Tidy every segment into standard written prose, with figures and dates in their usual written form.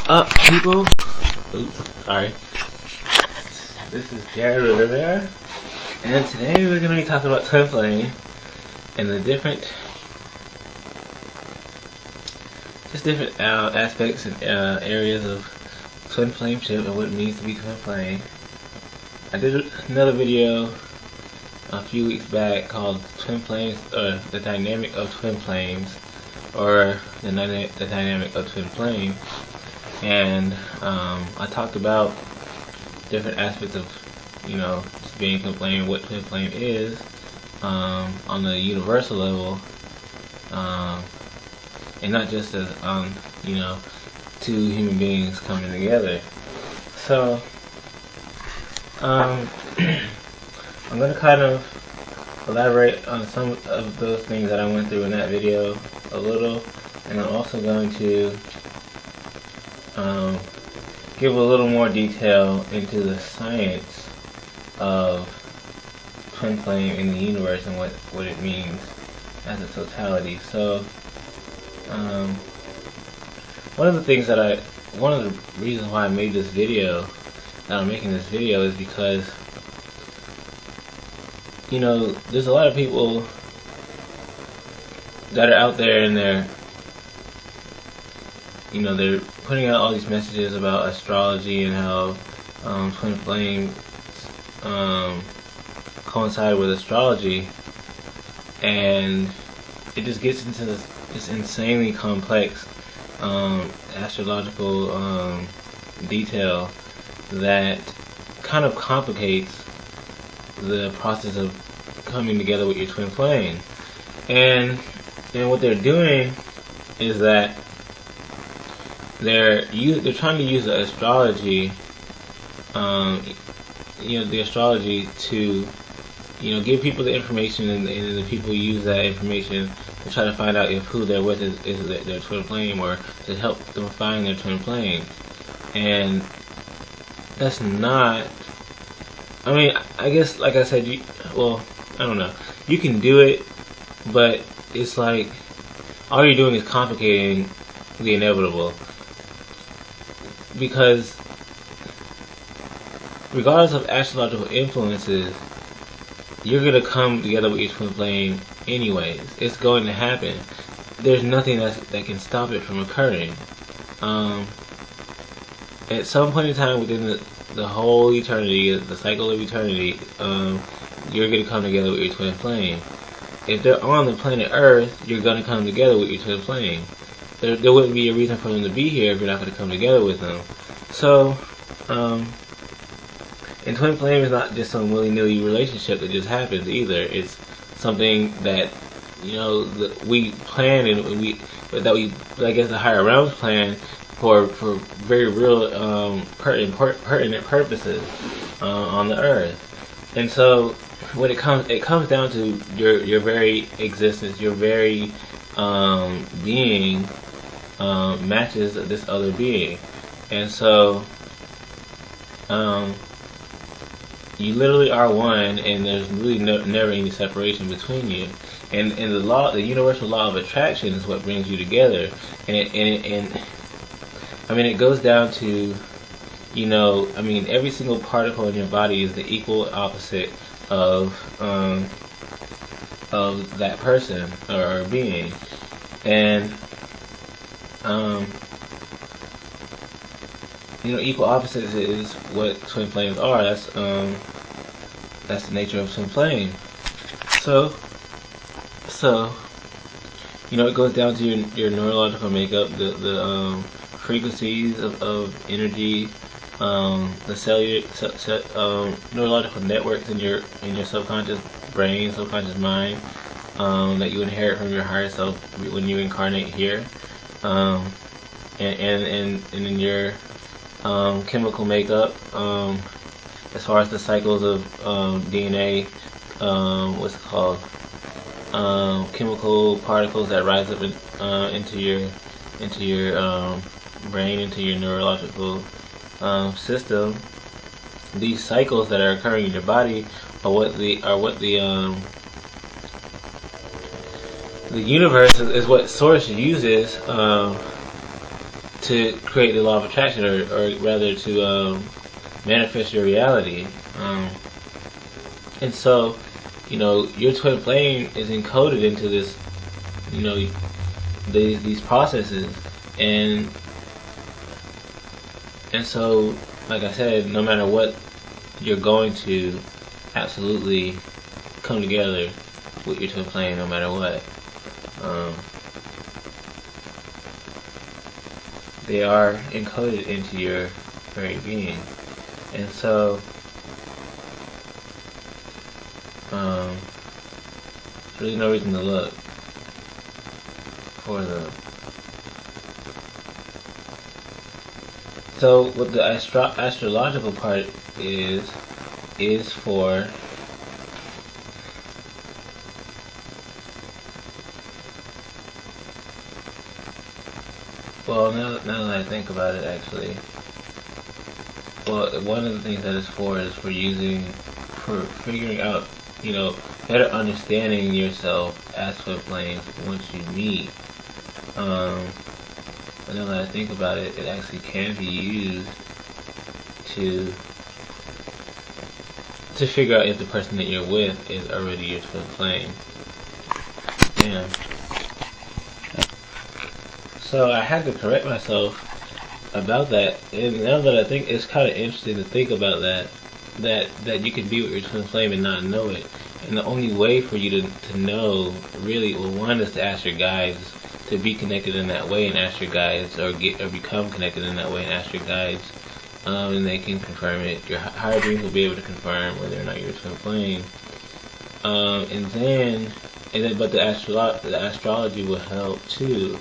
up, people? Oops, sorry. This is Vera, and today we're going to be talking about twin flame and the different aspects and areas of twin flameship and what it means to be twin flame. I did another video a few weeks back called Twin Flames, or the Dynamic of Twin Flames, or the Dynamic of Twin Flame. And I talked about different aspects of, just being twin flame, what twin flame is, on the universal level, and not just as, two human beings coming together. So, I'm going to kind of elaborate on some of those things that I went through in that video a little, and I'm also going to give a little more detail into the science of twin flame in the universe and what it means as a totality. So, one of the reasons why I made this video, that I'm making this video, is because, there's a lot of people that are out there and they're putting out all these messages about astrology and how twin flames coincide with astrology, and it just gets into this insanely complex astrological detail that kind of complicates the process of coming together with your twin flame. And what they're doing is that they're trying to use the astrology, the astrology to, give people the information, and the people use that information to try to find out if who they're with is their twin flame, or to help them find their twin flame. And that's not, I guess, like I said, I don't know, you can do it, but it's like, all you're doing is complicating the inevitable. Because regardless of astrological influences, you're going to come together with your twin flame anyways. It's going to happen. There's nothing that can stop it from occurring. At some point in time within the whole eternity, the cycle of eternity, you're going to come together with your twin flame. If they're on the planet Earth, you're going to come together with your twin flame. There wouldn't be a reason for them to be here if you're not going to come together with them. So, and twin flame is not just some willy-nilly relationship that just happens either. It's something that, that we plan, and I guess the higher realms plan for very real, pertinent purposes on the Earth. And so, when it comes down to your very existence, your very being matches this other being. And so you literally are one, and there's really never any separation between you. And the universal law of attraction is what brings you together. And it goes down to, every single particle in your body is the equal opposite of that person or being. And equal opposites is what twin flames are. That's the nature of twin flame. So it goes down to your neurological makeup, the frequencies of energy, the cellular neurological networks in your subconscious brain, subconscious mind, that you inherit from your higher self when you incarnate here, and in your chemical makeup, as far as the cycles of DNA, chemical particles that rise up into your brain, into your neurological system. These cycles that are occurring in your body are what the universe is what Source uses to create the law of attraction, or rather to manifest your reality. And so, your twin flame is encoded into this, these processes, and so, like I said, no matter what, you're going to absolutely come together with your twin flame, no matter what. They are encoded into your very being, and so there's really no reason to look for them. So what the astrological part is for well, now that I think about it, actually, well, one of the things that it's for is for figuring out, better understanding yourself as twin flames once you meet. But now that I think about it, it actually can be used to figure out if the person that you're with is already your twin flame. Damn. So I had to correct myself about that, and now that I think, it's kind of interesting to think about that you can be with your twin flame and not know it. And the only way for you to know, really, well, one is to ask your guides to be connected in that way, and ask your guides, or become connected in that way, and ask your guides, and they can confirm it. Your higher beings will be able to confirm whether or not you're a twin flame. But the astrology will help too.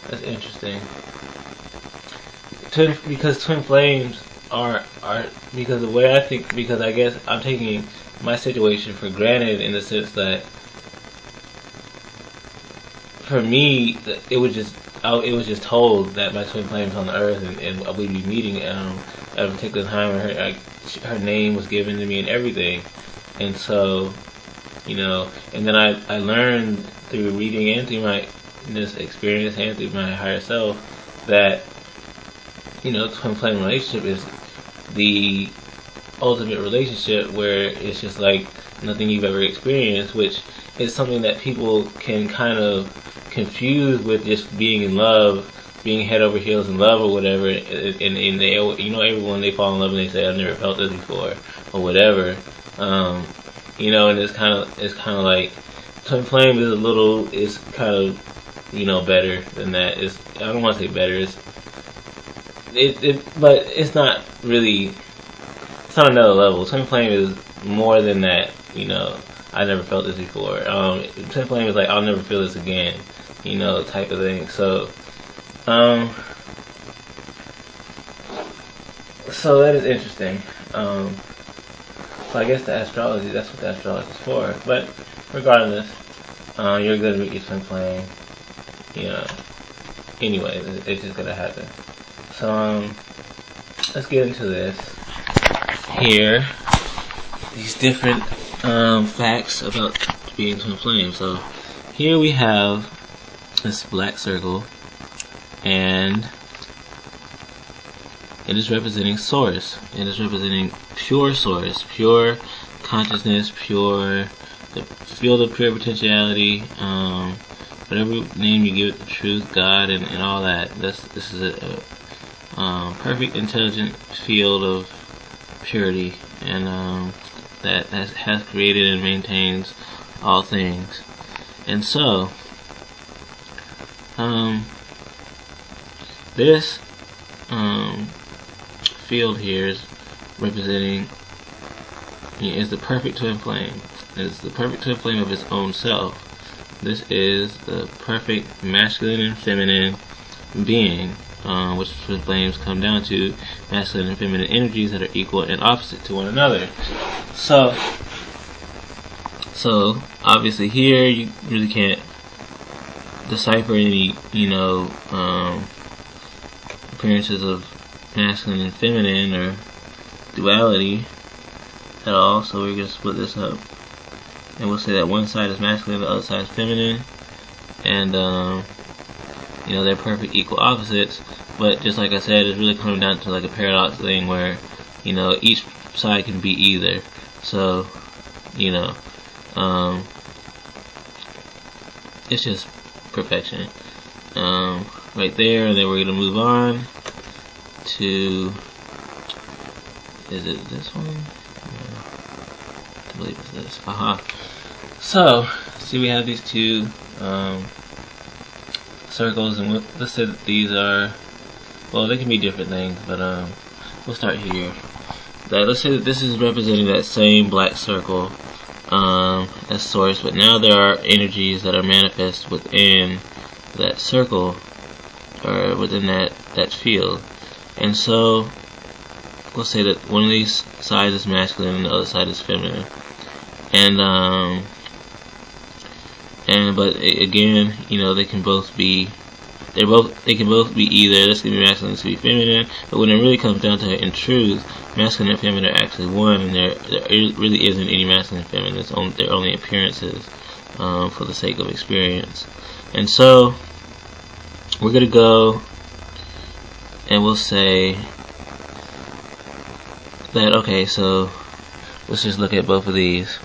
That's interesting. Because twin flames are because the way I think, because I guess I'm taking my situation for granted, in the sense that for me, it was just told that my twin flame's on the earth, and we'd be meeting at a particular time, and her name was given to me and everything. And so, and then I learned through reading and through this experience and through my higher self that, twin flame relationship is the ultimate relationship, where it's just like nothing you've ever experienced, which is something that people can kind of confuse with just being in love, being head over heels in love or whatever, and they, everyone, they fall in love and they say, I've never felt this before, or whatever. And it's kind of like twin flame is kind of, better than that. I don't want to say better. But it's not really. It's on another level. Twin flame is more than that. I never felt this before. Twin flame is like, I'll never feel this again. Type of thing. So, so that is interesting. So I guess that's what the astrology is for. But regardless, you're gonna meet your twin flame. Anyway, it's just gonna happen. So let's get into this here. These different facts about being twin flame. So here we have this black circle, and it is representing source. It is representing pure source, pure consciousness, the field of pure potentiality, whatever name you give it, the truth, God, and all that. This is a perfect intelligent field of purity, and that has created and maintains all things. And so, this field here is representing, is the perfect twin flame. It's the perfect twin flame of its own self. This is the perfect masculine and feminine being, which twin flames come down to masculine and feminine energies that are equal and opposite to one another. So obviously here you really can't decipher any, appearances of masculine and feminine or duality at all. So we're gonna split this up. and we'll say that one side is masculine, the other side is feminine, and you know, they're perfect equal opposites. But just like I said, it's really coming down to like a paradox thing where, you know, each side can be either. So, you know, it's just perfection right there. And then we're gonna move on to, is it this one? I believe it's this. So, see, we have these two circles, and let's say that these are, well, they can be different things, but we'll start here. Let's say that this is representing that same black circle as source, but now there are energies that are manifest within that circle, or within that field. And so we'll say that one of these sides is masculine and the other side is feminine. But again, you know, they can both be either. This can be masculine, this can be feminine. But when it really comes down to it, in truth, masculine and feminine are actually one, and there really isn't any masculine and feminine. They're only appearances for the sake of experience. And so we're gonna go and we'll say that, okay, so let's just look at both of these.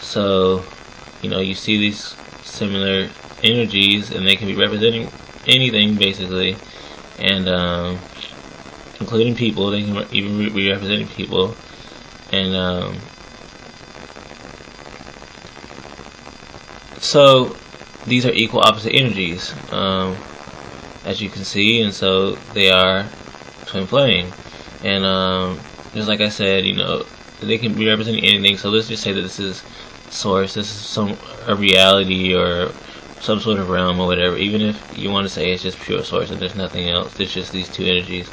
So, you know, you see these similar energies, and they can be representing anything basically, and including people. They can even be representing people, and so these are equal opposite energies, as you can see, and so they are twin flame. And just like I said, you know, they can be representing anything. So let's just say that this is source, this is a reality or some sort of realm or whatever. Even if you want to say it's just pure source and there's nothing else, there's just these two energies.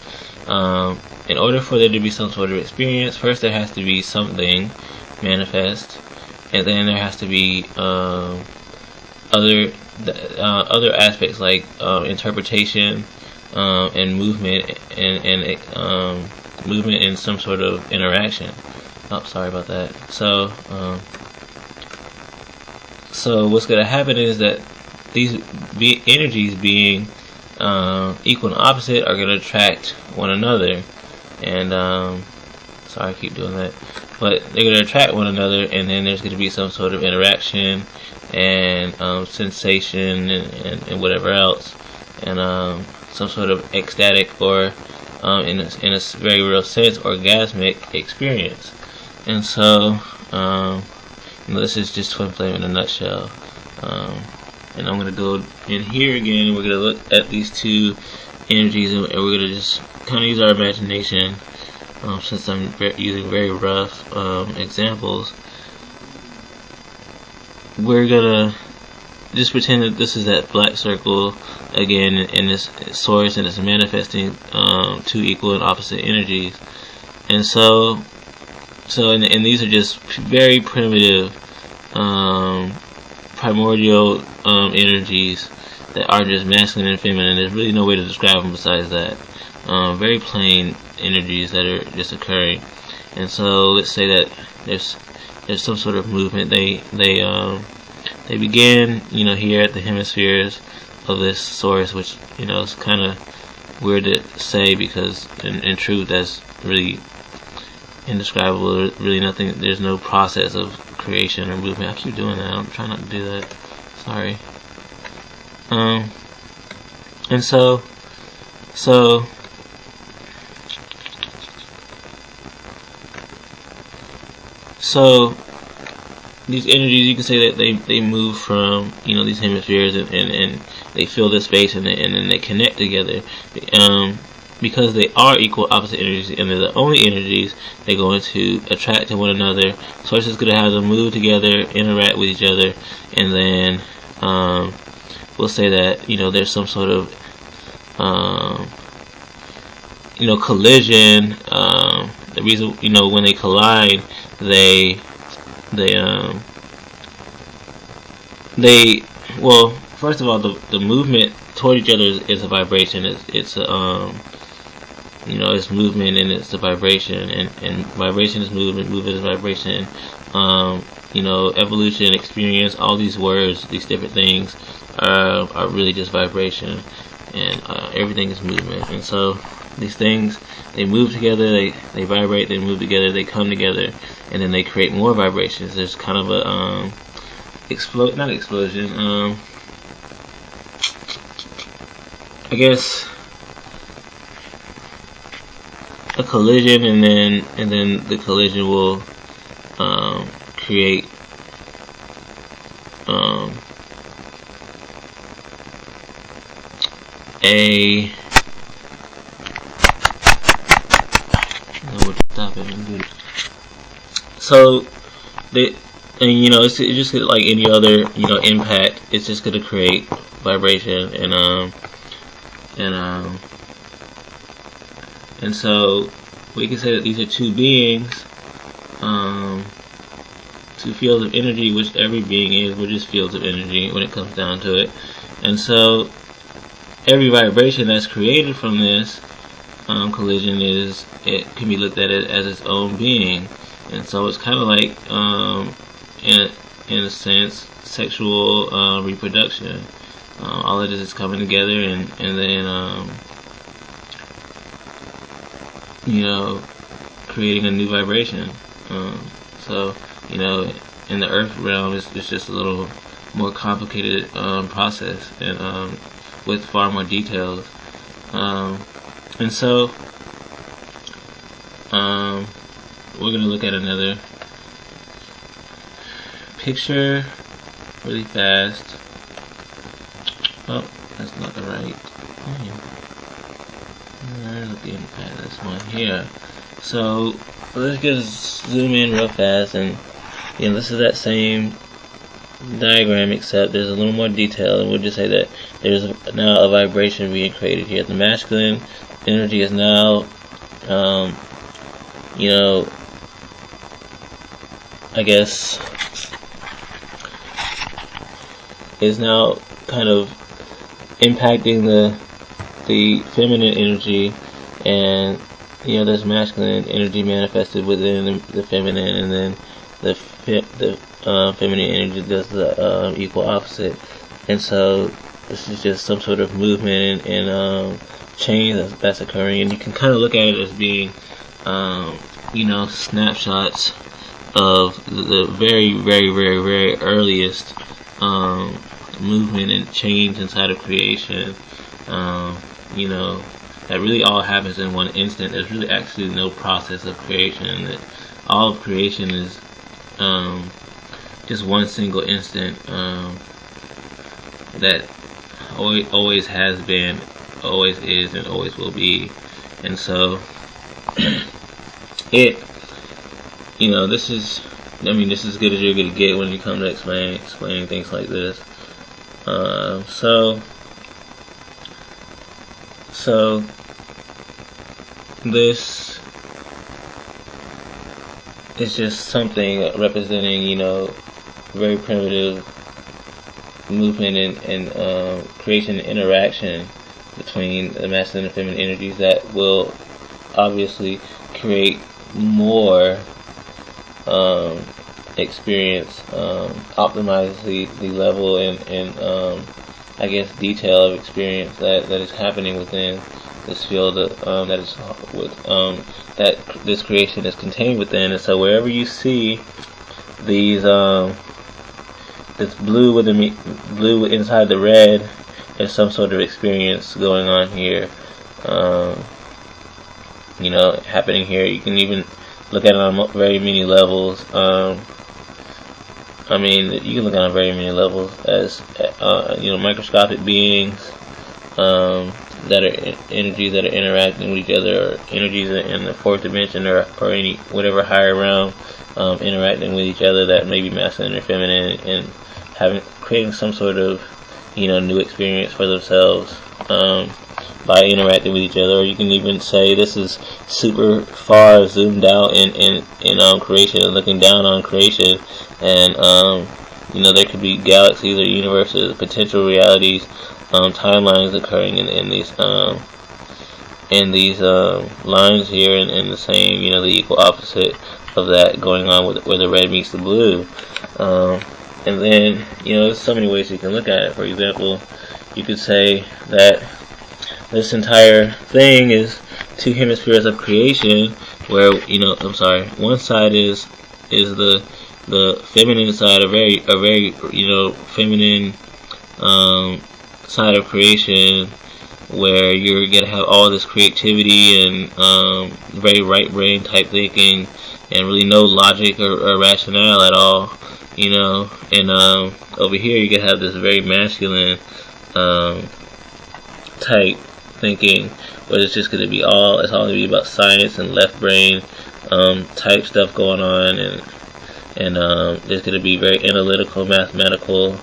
In order for there to be some sort of experience, first there has to be something manifest, and then there has to be other aspects like interpretation and movement and movement and some sort of interaction. Oh, sorry about that. So what's going to happen is that these energies being equal and opposite are going to attract one another, and sorry I keep doing that, but they're going to attract one another, and then there's going to be some sort of interaction and sensation and whatever else, and some sort of ecstatic or in a very real sense orgasmic experience. And so this is just twin flame in a nutshell. And I'm going to go in here again, and we're going to look at these two energies, and we're going to just kind of use our imagination, since I'm using very rough examples. We're going to just pretend that this is that black circle again, in this source, and it's manifesting two equal and opposite energies. And so and these are just very primitive primordial energies that are just masculine and feminine. There's really no way to describe them besides that. Very plain energies that are just occurring. And so let's say that there's some sort of movement. They begin, you know, here at the hemispheres of this source, which, you know, is kind of weird to say because in truth that's really indescribable. There's really nothing. There's no process of creation or movement. I keep doing that. I'm trying not to do that. Sorry. And so these energies, you can say that they move from, you know, these hemispheres, and they fill this space, and then they connect together. Because they are equal opposite energies, and they're the only energies, they're going to attract to one another. Source is going to have them move together, interact with each other, and then we'll say that, you know, there's some sort of you know, collision. The reason, you know, when they collide, well, first of all, the movement toward each other is a vibration. It's you know, it's movement, and it's a vibration, and vibration is movement, movement is vibration. evolution, experience, all these words, these different things are really just vibration, and everything is movement. And so these things, they move together, they vibrate, they move together, they come together, and then they create more vibrations. There's kind of a not explosion, I guess a collision, and then the collision will create a so the it's just like any other impact. It's just gonna create vibration, and so we can say that these are two beings, two fields of energy, which every being is. We're just fields of energy when it comes down to it. And so every vibration that's created from this collision can be looked at it as its own being. And so it's kind of like in a sense sexual reproduction. All of this is coming together, and then creating a new vibration. So in the earth realm, it's just a little more complicated process, and with far more details. And so we're going to look at another picture really fast. Oh, that's not the right thing. We're looking at this one here. So let's just zoom in real fast, and this is that same diagram, except there's a little more detail, and we'll just say that there's now a vibration being created here. The masculine energy is now I guess is now kind of impacting the feminine energy, and there's masculine energy manifested within the feminine, and then the feminine energy does the equal opposite. And so this is just some sort of movement and change that's occurring, and you can kind of look at it as being snapshots of the very, very, very, very earliest movement and change inside of creation. That really all happens in one instant. There's really actually no process of creation. That all of creation is just one single instant that always has been, always is, and always will be. And so this is as good as you're going to get when you come to explaining things like this. So this is just something representing, very primitive movement and creation and interaction between the masculine and feminine energies that will obviously create more experience, optimize the level and I guess detail of experience that is happening within this field that is that this creation is contained within. And so wherever you see these this blue with the blue inside the red, there's some sort of experience going on here. Happening here. You can even look at it on very many levels. You can look at it on very many levels as microscopic beings that are energies that are interacting with each other, or energies in the fourth dimension, or any whatever higher realm interacting with each other that may be masculine or feminine, and creating some sort of new experience for themselves by interacting with each other. Or you can even say this is super far zoomed out in creation, and looking down on creation, and there could be galaxies or universes, potential realities, timelines occurring in these lines here, and the same, the equal opposite of that going on with where the red meets the blue. And then, there's so many ways you can look at it. For example, you could say that this entire thing is two hemispheres of creation, where one side is the feminine side, a very feminine side of creation, where you're gonna have all this creativity and very right brain type thinking, and really no logic or rationale at all, and over here you can have this very masculine type thinking, where it's just going to be it's all going to be about science and left brain type stuff going on, and there's going to be very analytical, mathematical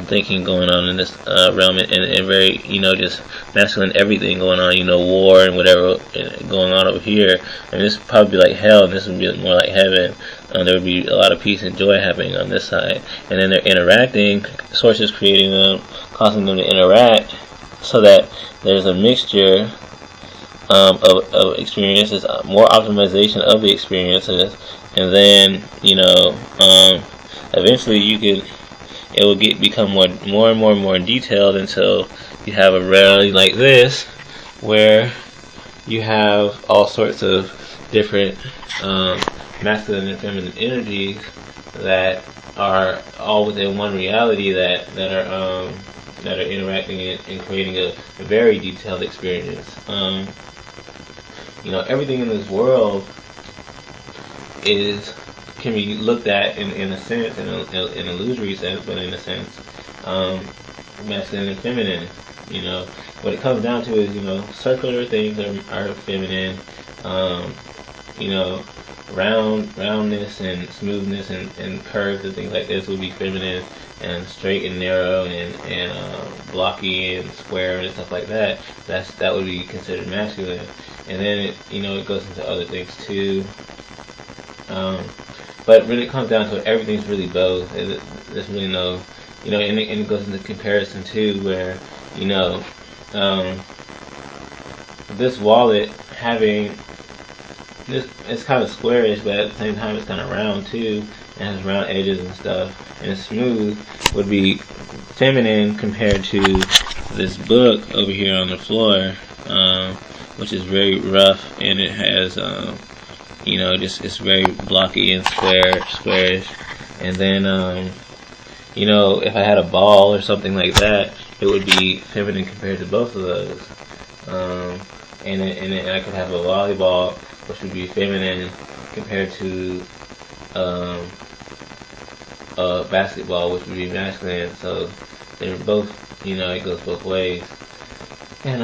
thinking going on in this realm, and very just masculine everything going on, war and whatever going on over here. I mean, this would probably be like hell, and this would be more like heaven. There would be a lot of peace and joy happening on this side, and then they're interacting, sources creating them, causing them to interact, so that there's a mixture of experiences, more optimization of the experiences, and then eventually it will become more and more detailed until you have a reality like this, where you have all sorts of different masculine and feminine energies that are all within one reality that are interacting and creating a very detailed experience. Everything in this world can be looked at in a sense, in an illusory sense, but in a sense, masculine and feminine. What it comes down to is, circular things are feminine. Roundness and smoothness and curves and things like this would be feminine, and straight and narrow and blocky and square and stuff like that. That would be considered masculine. And then it goes into other things too. But when it comes down to it, everything's really both. There's really no, and it goes into comparison too, where this wallet having this, it's kind of squarish, but at the same time it's kind of round too, and has round edges and stuff, and it's smooth, would be feminine compared to this book over here on the floor, which is very rough, and it has it's very blocky and squarish. And then if I had a ball or something like that, it would be feminine compared to both of those. And I could have a volleyball, which would be feminine compared to a basketball, which would be masculine. So they're both, it goes both ways. And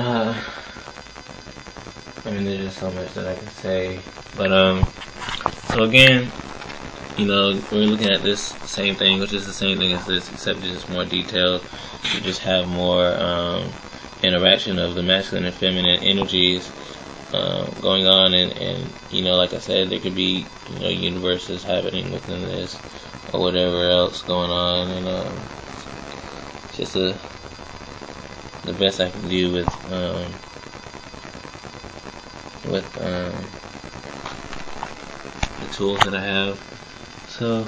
there's just so much that I can say. But so again, we're looking at this same thing, which is the same thing as this, except it's just more detailed. You just have more interaction of the masculine and feminine energies going on, and like I said, there could be universes happening within this or whatever else going on, and just the best I can do with the tools that I have. So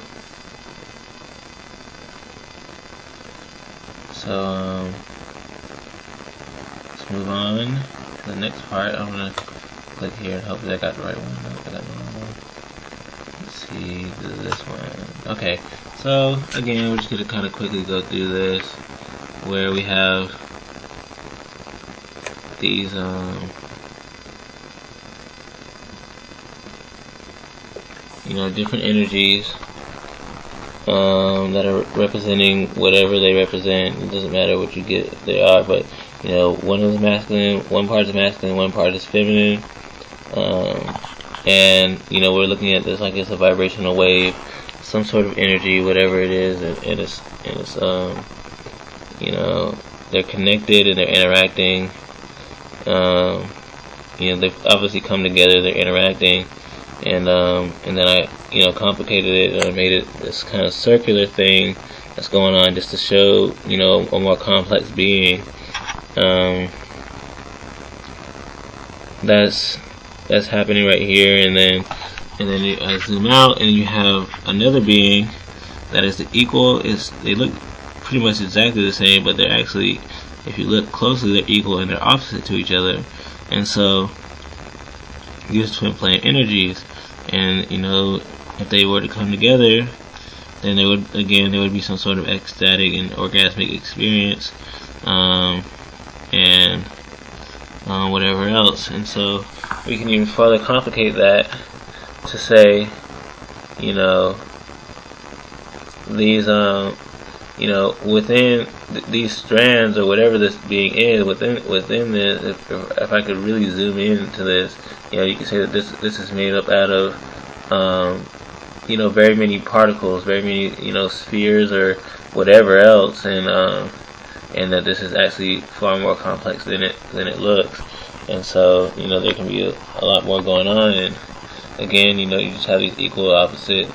let's move on to the next part. I'm gonna click here and hopefully I got the right one. Nope, I got the wrong one. Let's see, this one. Okay, so again, we're just gonna kind of quickly go through this, where we have these different energies that are representing whatever they represent. It doesn't matter what you get they are, but one is masculine, one part is masculine, one part is feminine, and we're looking at this like it's a vibrational wave, some sort of energy, whatever it is, and it's they're connected and they're interacting. They've obviously come together, they're interacting, and then I complicated it, and I made it this kind of circular thing that's going on just to show a more complex being. That's happening right here, and then and then I zoom out, and you have another being that is the equal. They look pretty much exactly the same, but they're actually, if you look closely, they're equal and they're opposite to each other. And so these twin flame energies, and if they were to come together, then there would be some sort of ecstatic and orgasmic experience, and whatever else. And so we can even further complicate that to say, these within these strands, or whatever this being is, within this, if I could really zoom into this, you can say that this is made up out of very many particles, very many spheres or whatever else, and that this is actually far more complex than it looks. And so there can be a lot more going on. And again, you just have these equal opposite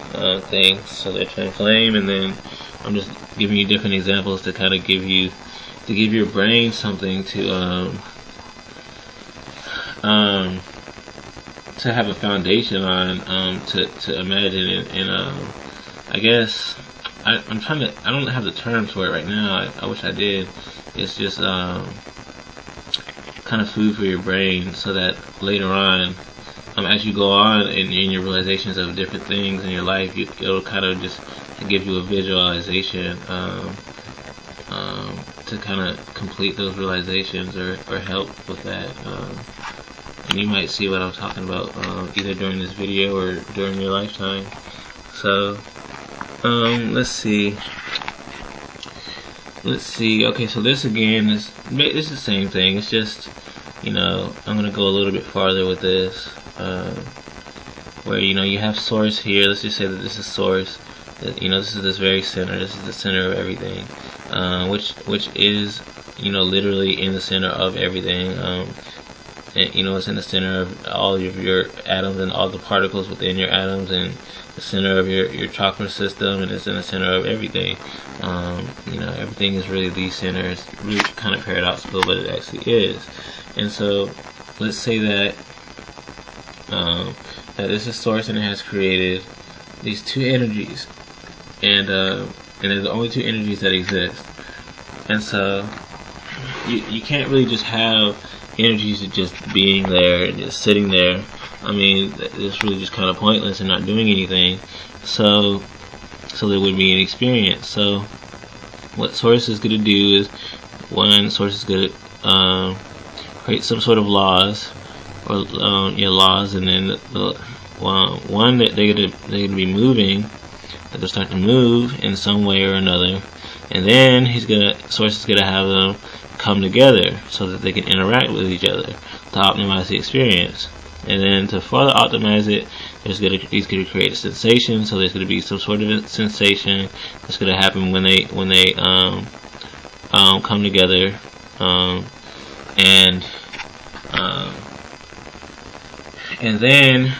things, so they're twin flame. And then I'm just giving you different examples to kind of give your brain something to have a foundation on, to imagine. And I guess I don't have the terms for it right now. I wish I did. It's just kind of food for your brain, so that later on, as you go on in your realizations of different things in your life, it'll kind of just give you a visualization to kind of complete those realizations, or help with that. And you might see what I'm talking about either during this video or during your lifetime. So let's see. Okay, so this again is the same thing. It's just I'm gonna go a little bit farther with this, where you have source here. Let's just say that this is source. This is this very center. This is the center of everything, which is literally in the center of everything. It's in the center of all of your atoms and all the particles within your atoms, and the center of your chakra system, and it's in the center of everything. Everything is really the center. It's really kind of paradoxical, but it actually is. And so let's say that that this is source, and it has created these two energies, and there's the only two energies that exist. And so you can't really just have energies just being there and just sitting there. I mean, it's really just kind of pointless and not doing anything. So there would be an experience. So what source is going to do is, source is going to create some sort of laws, or laws, and then one that they're going to be moving, that they'll start to move in some way or another, and then source is going to have them come together so that they can interact with each other to optimize the experience. And then to further optimize it, he's going to create a sensation. So there's going to be some sort of a sensation that's going to happen when they come together, and then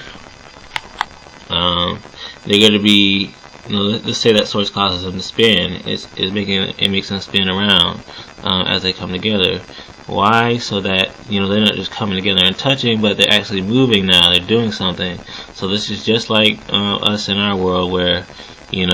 they're going to be, let's say that source causes them to spin. It makes them spin around as they come together. Why? So that they're not just coming together and touching, but they're actually moving now. They're doing something. So this is just like us in our world, where we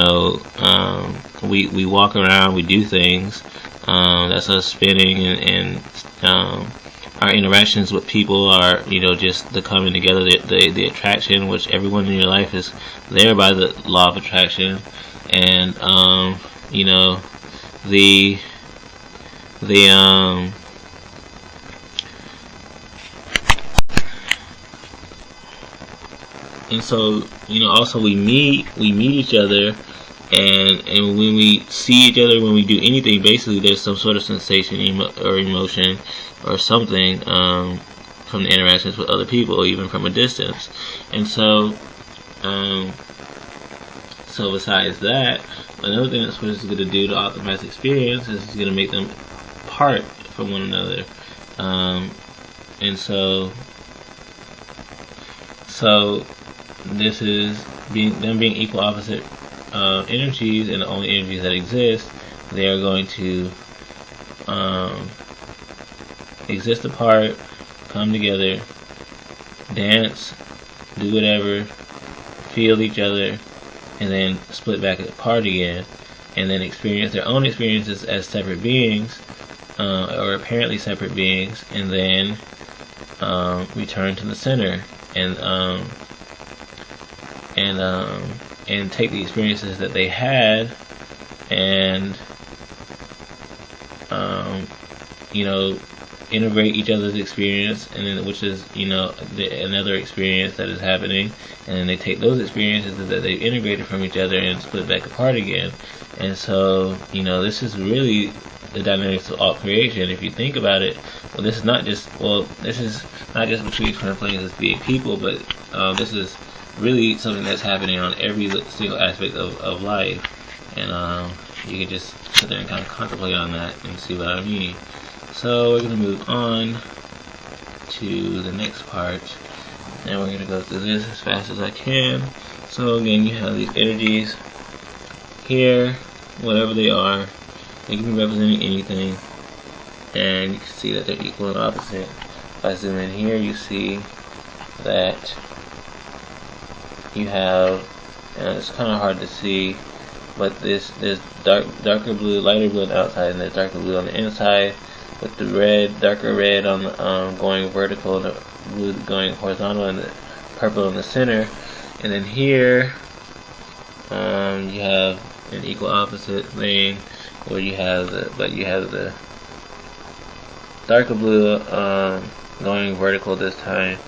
walk around, we do things. That's us spinning, and our interactions with people are just the coming together, the attraction, which everyone in your life is there by the law of attraction, and and so also we meet each other, and when we see each other, when we do anything, basically there's some sort of sensation or emotion or something from the interactions with other people, even from a distance. And so besides that, another thing that's what it's going to do to optimize the experience is it's going to make them part from one another. And so this is them being equal opposite energies, and the only energies that exist. They are going to exist apart, come together, dance, do whatever, feel each other, and then split back apart again, and then experience their own experiences as separate beings, or apparently separate beings, and then return to the center and take the experiences that they had and integrate each other's experience, and then which is another experience that is happening, and then they take those experiences that they integrated from each other and split back apart again. And so this is really the dynamics of all creation. If you think about it, this is not just between twin flames as being people, but this is really something that's happening on every single aspect of life. And you can just sit there and kind of contemplate on that and see what I mean. So we're going to move on to the next part, and we're going to go through this as fast as I can. So again, you have these energies here, whatever they are. They can be representing anything, and you can see that they're equal and opposite. If I zoom in here, you see that you have, and it's kind of hard to see, but there's darker blue, lighter blue on the outside, and there's darker blue on the inside, with the red, darker red on the, going vertical, the blue going horizontal, and the purple in the center. And then here, you have an equal opposite thing, where you have the darker blue going vertical this time,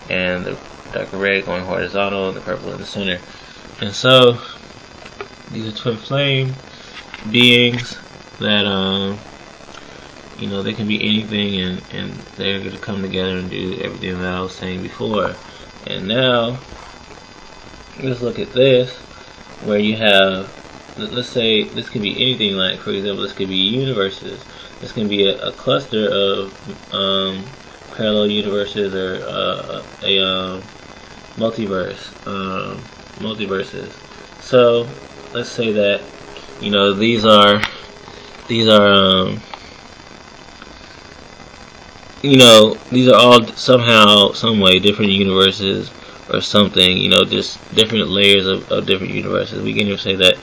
and the darker red going horizontal, and the purple in the center. And so these are twin flame beings that they can be anything, and they're going to come together and do everything that I was saying before. And now let's look at this, where you have, let's say this could be anything, like for example this could be universes. This can be a cluster of parallel universes, or a multiverses. So let's say that these are all somehow, some way, different universes or something. Just different layers of different universes. We can even say that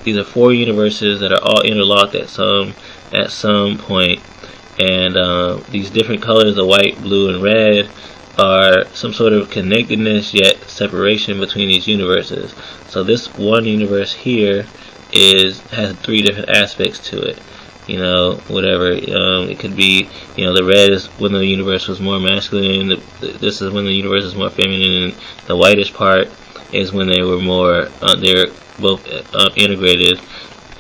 these are 4 universes that are all interlocked at some point, and these different colors of white, blue, and red are some sort of connectedness yet separation between these universes. So this one universe here has 3 different aspects to it. Whatever. It could be, the red is when the universe was more masculine, this is when the universe is more feminine, and the whitish part is when they were more, they're both integrated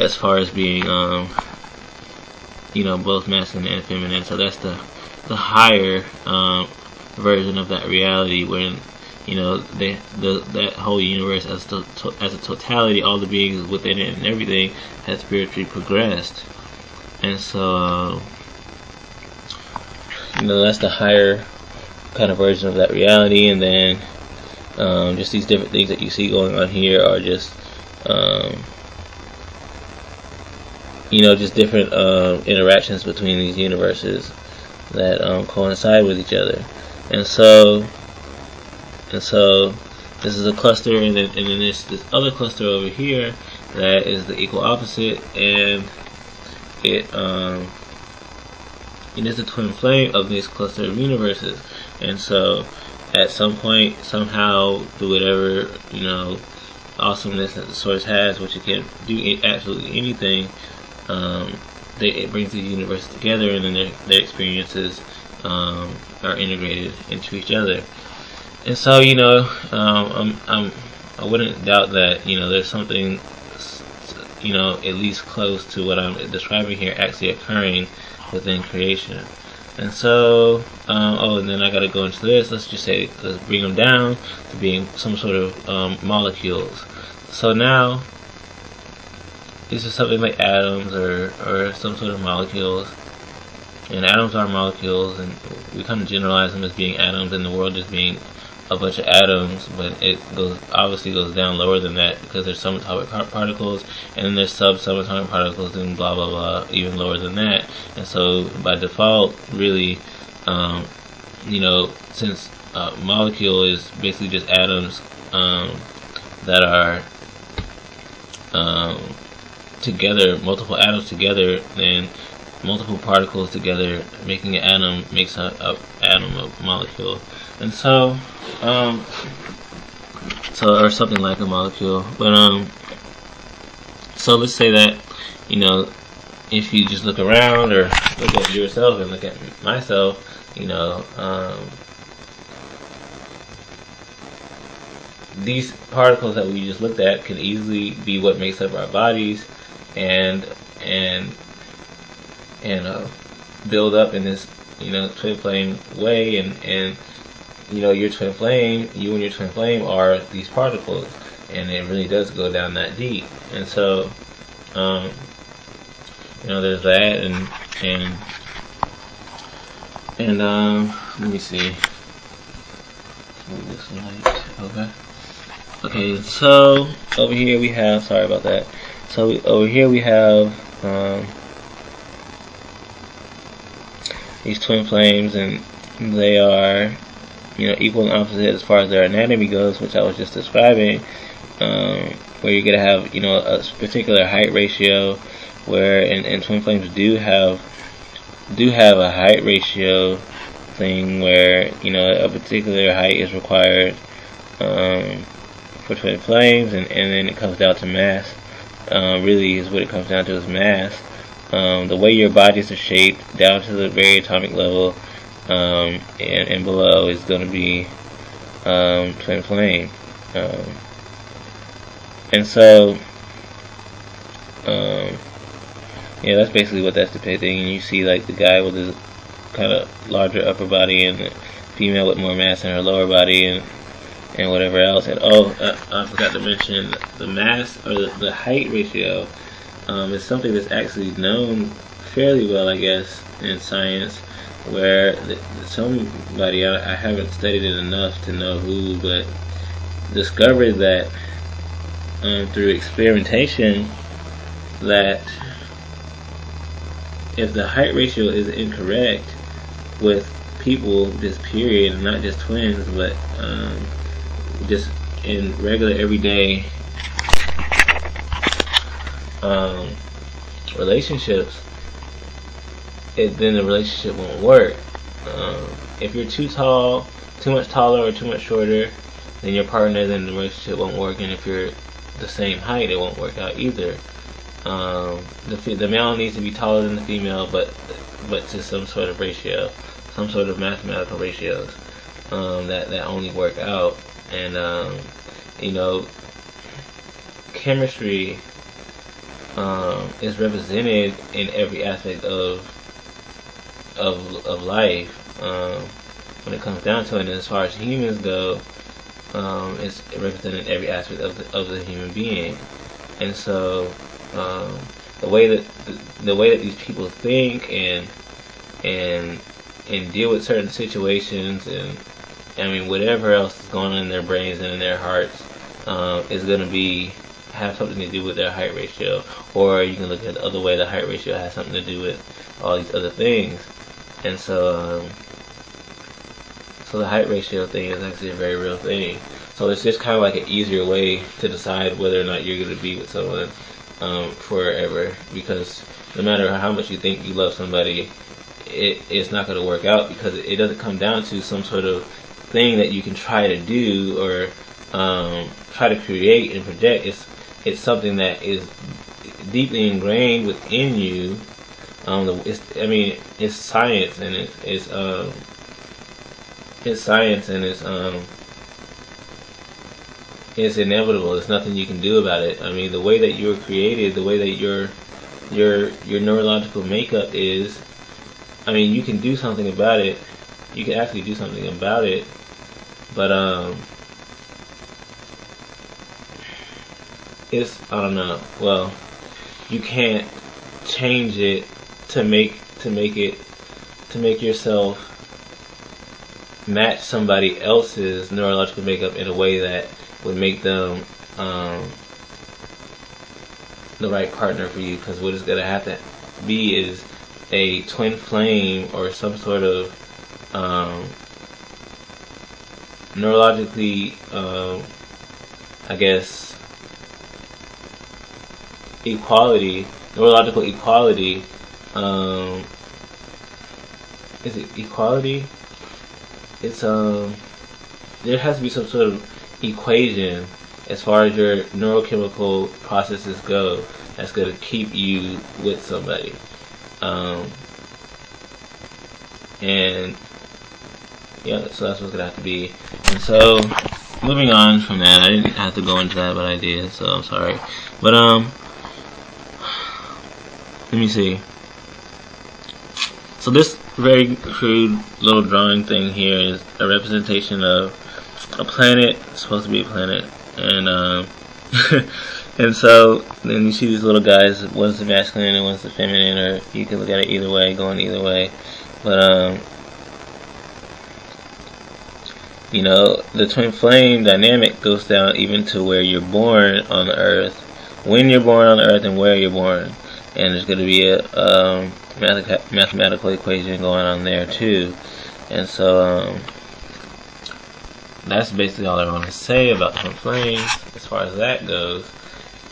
as far as being, both masculine and feminine. So that's the higher version of that reality, when that whole universe as a totality, all the beings within it and everything has spiritually progressed. And so that's the higher kind of version of that reality. And then just these different things that you see going on here are just just different interactions between these universes that coincide with each other. And so this is a cluster, and then there's this other cluster over here that is the equal opposite, and it is the twin flame of this cluster of universes. And so at some point, somehow, through whatever awesomeness that the source has, which it can do absolutely anything, it brings the universe together, and then their experiences are integrated into each other. And so I wouldn't doubt that there's something at least close to what I'm describing here actually occurring within creation. And so and then I gotta go into this. Let's bring them down to being some sort of molecules. So now this is something like atoms or some sort of molecules. And atoms are molecules, and we kind of generalize them as being atoms, and the world just being a bunch of atoms, but it obviously goes down lower than that, because there's subatomic particles, and then there's subatomic particles, and blah blah blah, even lower than that. And so by default, really, since molecule is basically just atoms that are together, multiple atoms together, then multiple particles together, making an atom makes an atom a molecule, and so or something like a molecule. But so let's say that, you know, if you just look around or look at yourself and look at myself, you know, these particles that we just looked at can easily be what makes up our bodies, and build up in this, you know, twin flame way, and you know, your twin flame, you and your twin flame are these particles, and it really does go down that deep. And so, you know, there's that, and let me see. Move this light. Okay, so over here we have, sorry about that. So over here we have these twin flames, and they are, you know, equal and opposite as far as their anatomy goes, which I was just describing, where you're gonna have, you know, a particular height ratio, where and twin flames do have a height ratio thing where, you know, a particular height is required for twin flames, and then it comes down to mass. Really is what it comes down to, is mass. The way your bodies are shaped down to the very atomic level, and below, is going to be twin flame. And so yeah, that's basically what that's depicting. And you see, like, the guy with his kind of larger upper body, and the female with more mass in her lower body, and whatever else. And I forgot to mention the mass, or the height ratio, is something that's actually known fairly well, I guess, in science, where somebody, I haven't studied it enough to know who, but discovered that through experimentation, that if the height ratio is incorrect with people, just period, not just twins, but just in regular everyday relationships, then the relationship won't work. If you're too tall, too much taller, or too much shorter than your partner, then the relationship won't work. And if you're the same height, it won't work out either. The male needs to be taller than the female, but to some sort of ratio, some sort of mathematical ratios that only work out. And you know, chemistry is represented in every aspect of life, when it comes down to it. And as far as humans go, it's represented in every aspect of the human being. And so the way that these people think and deal with certain situations, and I mean, whatever else is going on in their brains and in their hearts, is going to have something to do with their height ratio. Or you can look at the other way, the height ratio has something to do with all these other things. And so the height ratio thing is actually a very real thing. So it's just kind of like an easier way to decide whether or not you're going to be with someone forever, because no matter how much you think you love somebody, it's not going to work out, because it doesn't come down to some sort of thing that you can try to do, or try to create and project. It's something that is deeply ingrained within you. It's science, and it's science, and it's inevitable. There's nothing you can do about it. I mean, the way that you were created, the way that your neurological makeup is, I mean, you can do something about it. You can actually do something about it, but I don't know. Well, you can't change it to make yourself match somebody else's neurological makeup in a way that would make them the right partner for you. Because what it's gonna have to be is a twin flame, or some sort of neurologically I guess, equality, neurological equality. Is it equality? It's there has to be some sort of equation as far as your neurochemical processes go that's going to keep you with somebody. And yeah, so that's what's gonna have to be. And so, moving on from that, I didn't have to go into that, but I did, so I'm sorry. But let me see. So this very crude little drawing thing here is a representation of a planet. It's supposed to be a planet, and and so then you see these little guys. One's the masculine and one's the feminine, or you can look at it either way, going either way. But you know, the twin flame dynamic goes down even to where you're born on the earth, when you're born on the earth, and where you're born. And there's going to be a mathematical equation going on there too. And so that's basically all I want to say about twin flames as far as that goes.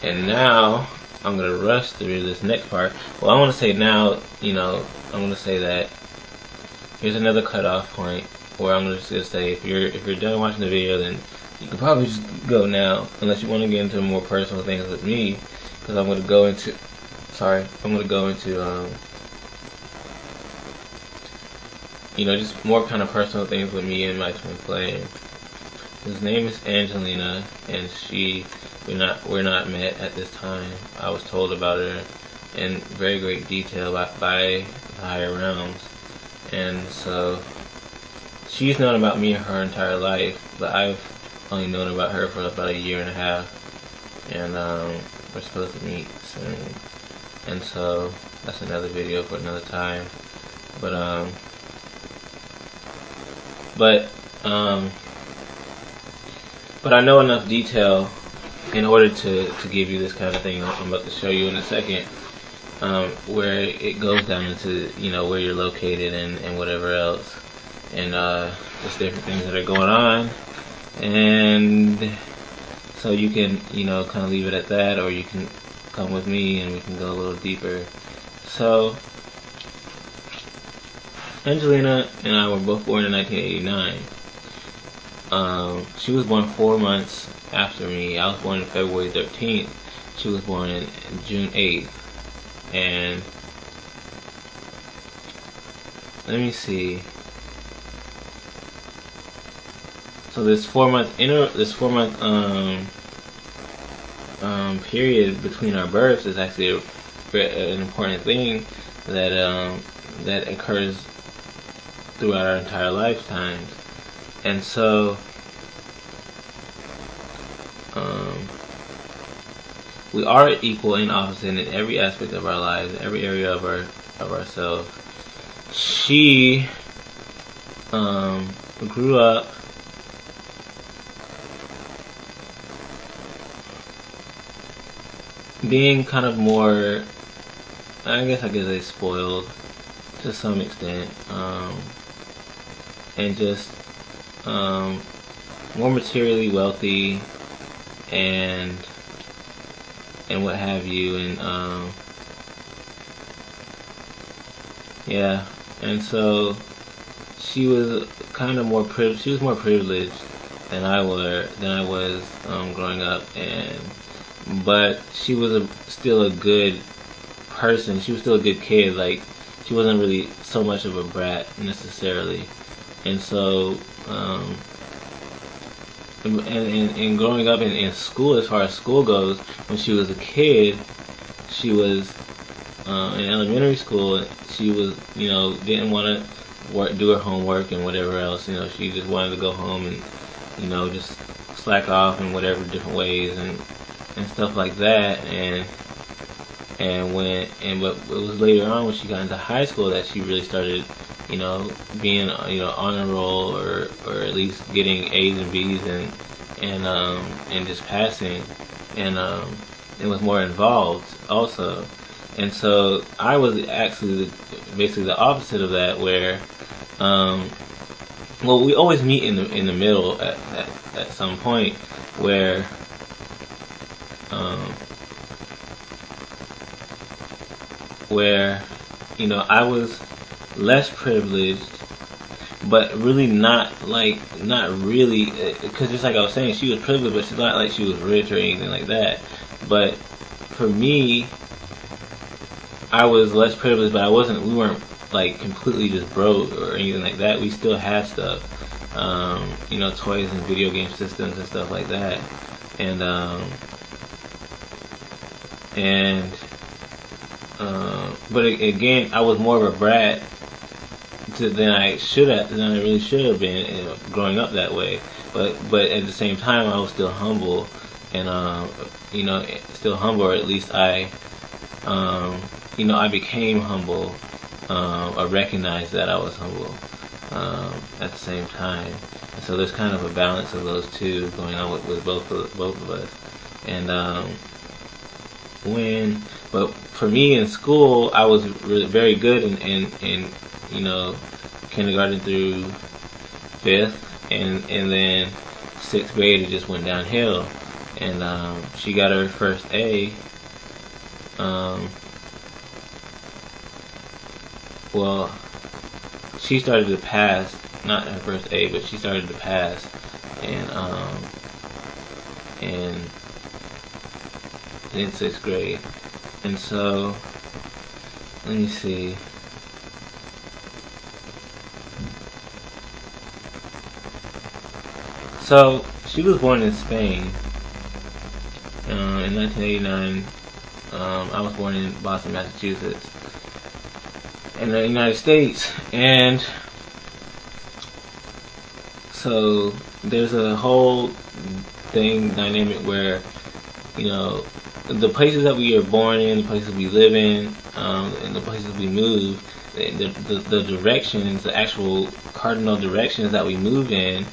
And now I'm going to rush through this next part. Well, I want to say now, you know, I'm going to say that here's another cutoff point where I'm just going to say if you're done watching the video, then you can probably just go now, unless you want to get into more personal things with me, because I'm going to go into you know, just more kind of personal things with me and my twin flame. His name is Angelina, and we're not met at this time. I was told about her in very great detail by the higher realms, and so she's known about me her entire life, but I've only known about her for about a year and a half, and we're supposed to meet soon, and so that's another video for another time. But I know enough detail in order to give you this kind of thing I'm about to show you in a second, where it goes down into, you know, where you're located and whatever else, and just different things that are going on, and so you can, you know, kind of leave it at that, or you can come with me and we can go a little deeper. So Angelina and I were both born in 1989. She was born 4 months after me. I was born on February 13th. She was born in June 8th. And let me see. So this 4 month period between our births is actually an important thing that occurs throughout our entire lifetimes. And so we are equal and opposite in every aspect of our lives, every area of ourselves. She grew up being kind of more, I guess they spoiled to some extent, and just more materially wealthy and what have you, and yeah, and so she was kind of more she was more privileged than I was growing up, but she was still a good person. She was still a good kid. Like, she wasn't really so much of a brat necessarily, and so and growing up in school, as far as school goes, when she was a kid, she was in elementary school. She was, you know, didn't want to do her homework and whatever else. You know, she just wanted to go home and, you know, just slack off in whatever different ways and stuff like that. But it was later on when she got into high school that she really started, you know, being, you know, on a roll, or at least getting A's and B's and just passing, and was more involved also. And so I was actually basically the opposite of that, where well, we always meet in the middle at some point, where where, you know, I was less privileged, but really not really, because just like I was saying, she was privileged, but she's not like she was rich or anything like that. But for me, I was less privileged, but we weren't like completely just broke or anything like that. We still had stuff, you know, toys and video game systems and stuff like that. And, but again, I was more of a brat than I really should have been, you know, growing up that way. But at the same time, I was still humble, and you know, still humble, or at least you know, I became humble. I recognized that I was humble at the same time. And so there's kind of a balance of those two going on with both of us. And but for me in school, I was really very good in you know, kindergarten through fifth, and then sixth grade it just went downhill. And she got her first A. Well, she started to pass, not her first A, but she started to pass, and in sixth grade. And so, let me see. So she was born in Spain in 1989. I was born in Boston, Massachusetts, in the United States. And so there's a whole dynamic where, you know, the places that we are born in, the places we live in, and the places we move, the directions, the actual cardinal directions that we move in,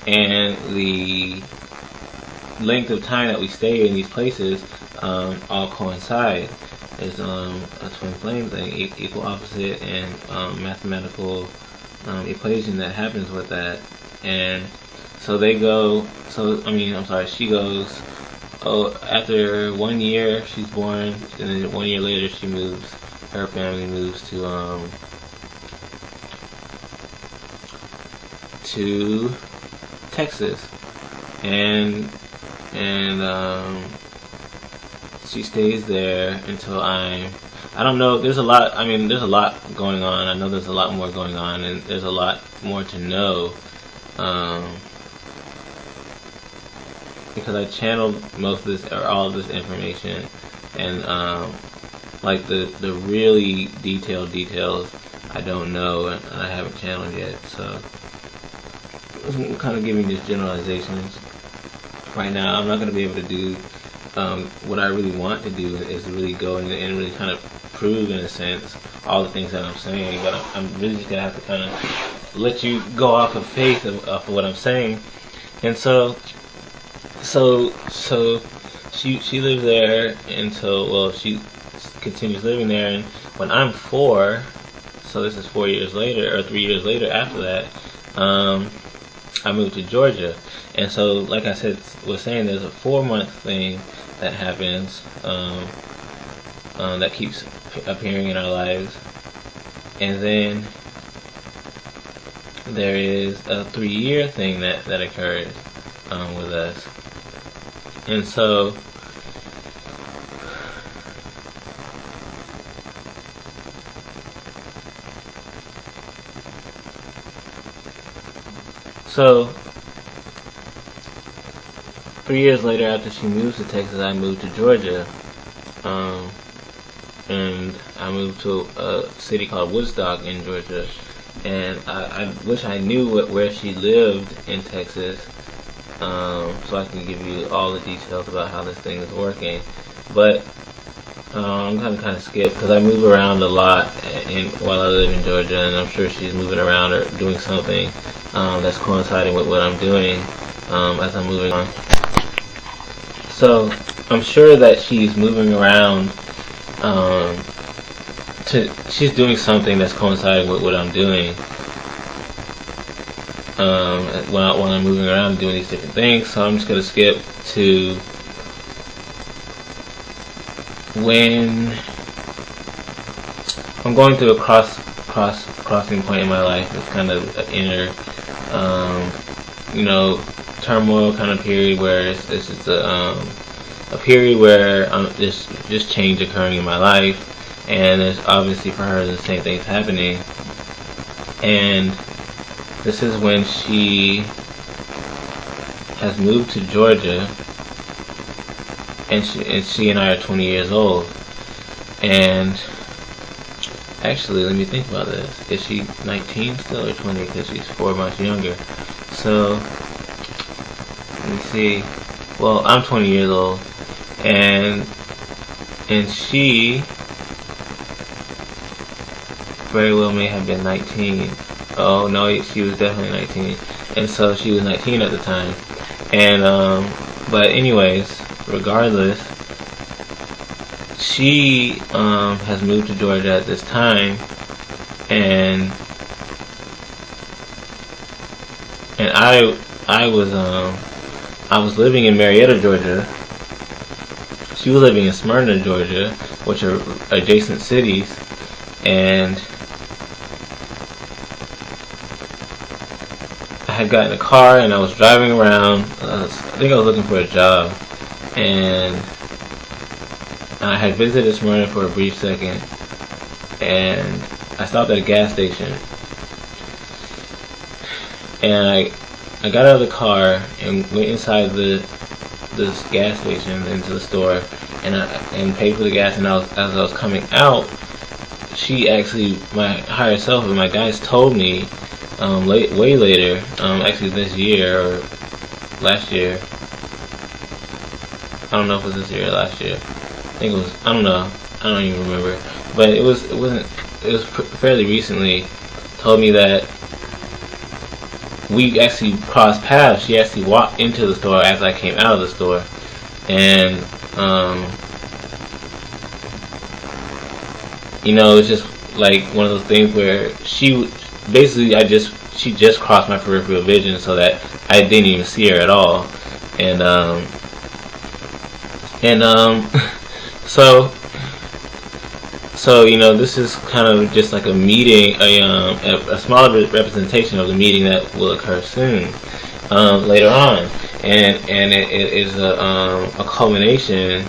and the length of time that we stay in these places, all coincide. There's a twin flame thing, equal opposite, and mathematical equation that happens with that. And so they go. So she goes. Oh, after 1 year she's born, and then 1 year later she moves. Her family moves to Texas, and she stays there until I don't know. There's a lot. There's a lot going on. I know there's a lot more going on, and there's a lot more to know. Because I channeled most of this, or all of this information, and like the really detailed details I don't know, and I haven't channeled yet. So I'm kind of giving these generalizations right now. I'm not going to be able to do what I really want to do, is really go and really kind of prove, in a sense, all the things that I'm saying. But I'm really just going to have to kind of let you go off of faith of what I'm saying. And so she lives there until, well, she continues living there, and when I'm 4, so this is 4 years later, or 3 years later after that, I moved to Georgia. And so, like I was saying, there's a 4-month thing that happens, that keeps appearing in our lives, and then there is a 3-year thing that occurs with us. And so So 3 years later, after she moves to Texas, I moved to Georgia, and I moved to a city called Woodstock in Georgia. And I wish I knew where she lived in Texas, so I can give you all the details about how this thing is working. But I'm gonna kind of skip, because I move around a lot while I live in Georgia, and I'm sure she's moving around or doing something that's coinciding with what I'm doing as I'm moving on. So I'm sure that she's moving around. She's doing something that's coinciding with what I'm doing. While I'm moving around and doing these different things, so I'm just gonna skip to when I'm going through a crossing point in my life. It's kind of an inner, turmoil kind of period where it's just a period where there's just change occurring in my life, and there's obviously for her the same things happening. And this is when she has moved to Georgia, and she and I are 20 years old. And actually, let me think about this. Is she 19 still or 20? Because she's 4 months younger. So let me see. Well, I'm 20 years old, and she very well may have been 19. Oh no, she was definitely 19, and so she was 19 at the time. And but anyways, regardless, she has moved to Georgia at this time, and I was living in Marietta, Georgia. She was living in Smyrna, Georgia, which are adjacent cities, and I had gotten a car and I was driving around. I think I was looking for a job, and I had visited Smyrna for a brief second, and I stopped at a gas station, and I got out of the car and went inside this gas station into the store, and paid for the gas. And as I was coming out, she actually, my higher self and my guys told me way later, actually this year or last year. I don't know if it was this year or last year. I think it was. I don't know. I don't even remember. But it was fairly recently. Told me that we actually crossed paths. She actually walked into the store as I came out of the store, and it's just like one of those things where she just crossed my peripheral vision, so that I didn't even see her at all, and so this is kind of just like a meeting, a smaller representation of the meeting that will occur soon, later on, and it is a culmination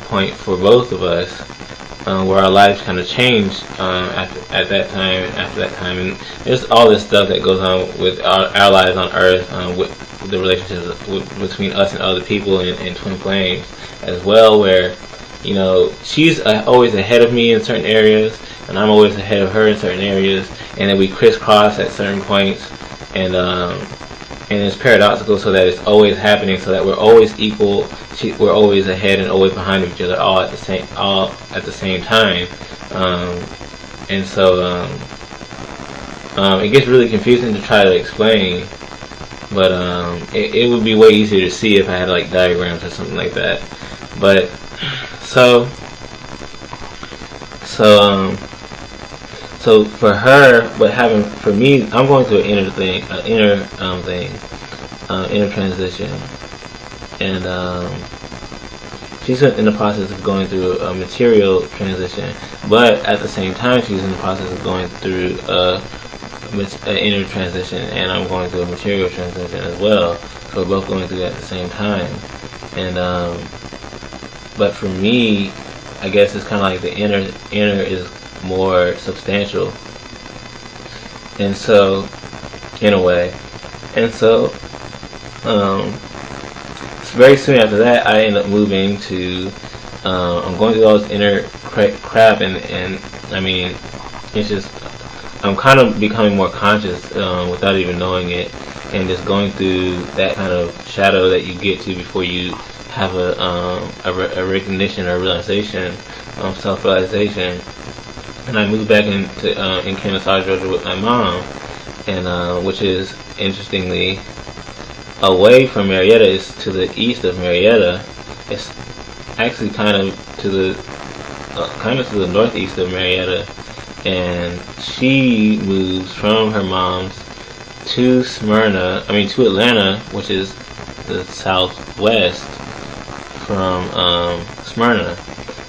point for both of us, where our lives kind of changed after that time, and there's all this stuff that goes on with our lives on Earth, with the relationships between us and other people in Twin Flames as well, where she's always ahead of me in certain areas, and I'm always ahead of her in certain areas, and then we crisscross at certain points, and it's paradoxical, so that it's always happening, so that we're always equal. We're always ahead and always behind each other, all at the same time, and so it gets really confusing to try to explain, but it would be way easier to see if I had like diagrams or something like that. But so for her, but for me, I'm going through an inner transition, and she's in the process of going through a material transition, but at the same time, she's in the process of going through an inner transition, and I'm going through a material transition as well. So we're both going through that at the same time, and but for me, I guess it's kind of like the inner is more substantial, and so in a way, and so very soon after that, I end up moving to. I'm going through all this inner crap, and I mean, it's just I'm kind of becoming more conscious without even knowing it, and just going through that kind of shadow that you get to before you have a recognition or realization, self-realization. And I moved back in Kennesaw, Georgia with my mom, and which is interestingly away from Marietta. It's to the east of Marietta. It's actually kind of to the northeast of Marietta, and she moves from her mom's to to Atlanta, which is the southwest, from Smyrna.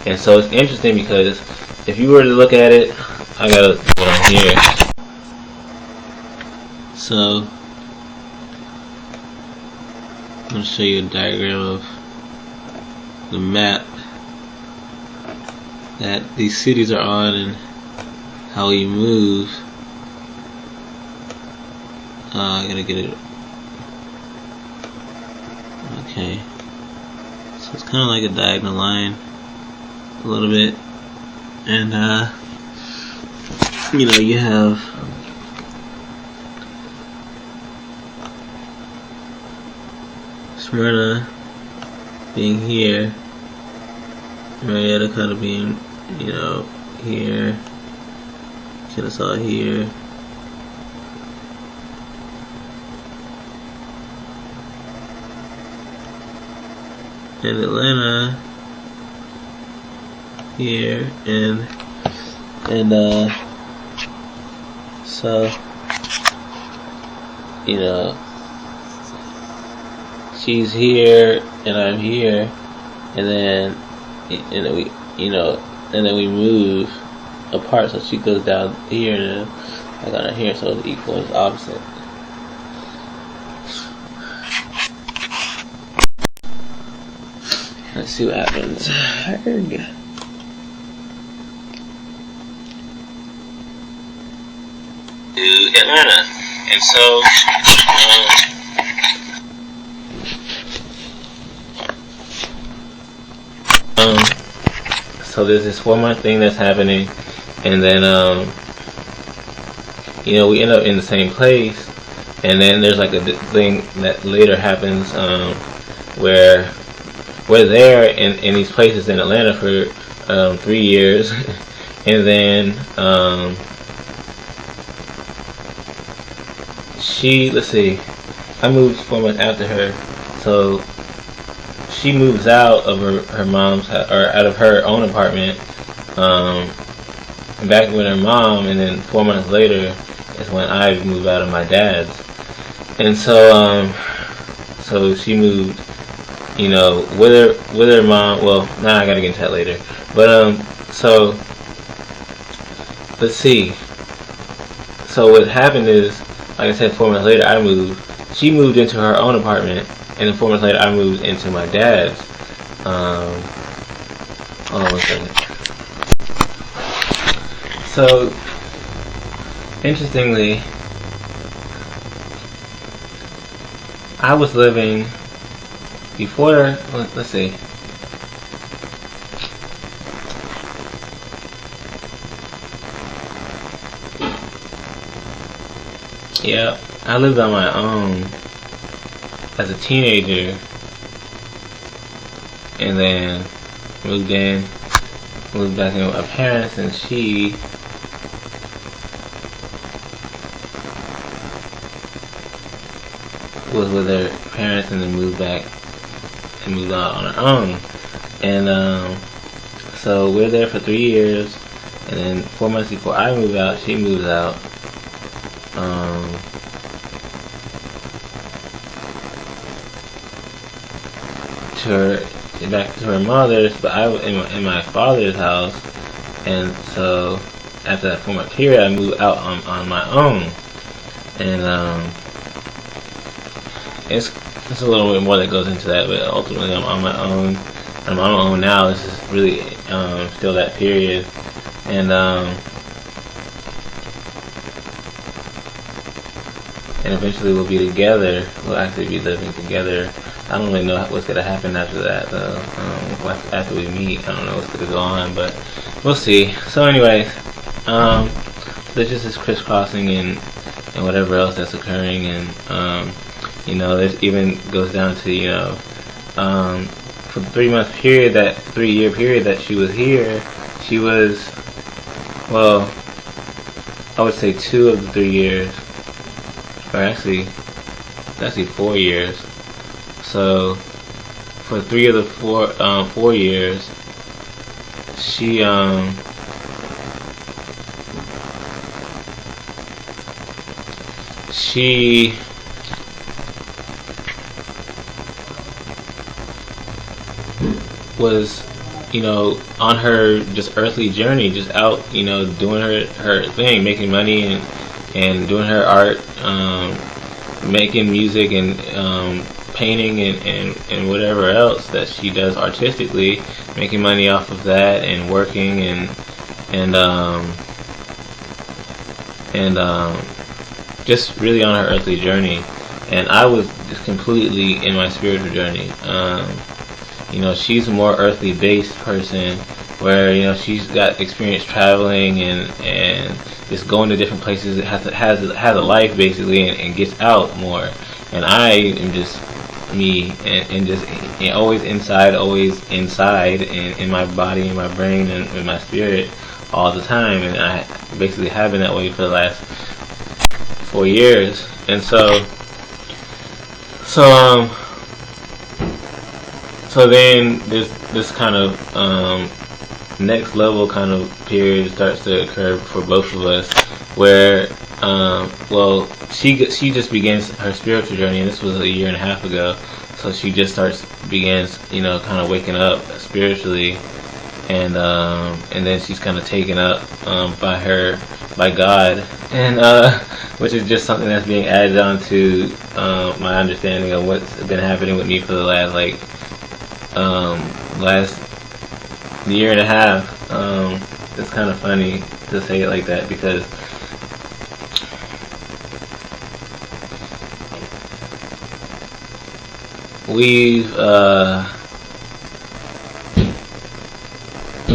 And so it's interesting because if you were to look at it, I gotta put on here. So I'm gonna show you a diagram of the map that these cities are on and how we move. I gotta get it. Okay. So it's kind of like a diagonal line, a little bit. And, you know, you have Smyrna being here, Marietta kind of being, you know, here, Kennesaw here, and Atlanta here, and so, you know, she's here and I'm here, and then we, you know, and then we move apart. So she goes down here and I got her here, so it's equal, it's opposite. Let's see what happens. To Atlanta, and so so there's this 4-month thing that's happening, and then you know, we end up in the same place, and then there's like a thing that later happens where we're there in these places in Atlanta for 3 years, and then let's see, I moved 4 months after her, so she moves out of her mom's, or out of her own apartment, back with her mom, and then 4 months later is when I moved out of my dad's. And so so she moved, you know, with her mom. Well, now I gotta get into that later. But so let's see. So what happened is, like I said, 4 months later I moved. She moved into her own apartment, and then 4 months later I moved into my dad's. Hold on 1 second. So interestingly, I was living before. Let's see. Yeah, I lived on my own as a teenager, and then moved back in with my parents, and she was with her parents, and then moved back and moved out on her own. And so we're there for 3 years, and then 4 months before I move out, she moves out. Back to her mother's, but I was in my father's house, and so after that 4-month period, I moved out on my own, and it's a little bit more that goes into that, but ultimately I'm on my own. I'm on my own now. This is really still that period, and eventually we'll be together. We'll actually be living together. I don't really know what's gonna happen after that, though. After we meet, I don't know what's gonna go on, but we'll see. So, anyways, there's just this crisscrossing and whatever else that's occurring, and you know, it even goes down to, you know, for the 3-month period, that 3-year period that she was here, she was, well, I would say 2 of the 3 years, or actually 4 years. So for 3 of the 4 years, she was, on her just earthly journey, just out, doing her thing, making money and doing her art, making music and painting and whatever else that she does artistically, making money off of that and working and just really on her earthly journey. And I was just completely in my spiritual journey. She's a more earthly based person where, she's got experience traveling and just going to different places. It has a life basically and gets out more. And I am just me and just always inside in my body, in my brain, and in my spirit all the time. And I basically have been that way for the last 4 years. And so then this kind of next level kind of period starts to occur for both of us, where she just begins her spiritual journey, and this was a year and a half ago. So she just begins kind of waking up spiritually, and then she's kind of taken up by God, and which is just something that's being added on to my understanding of what's been happening with me for the last year and a half. It's kind of funny to say it like that, because we've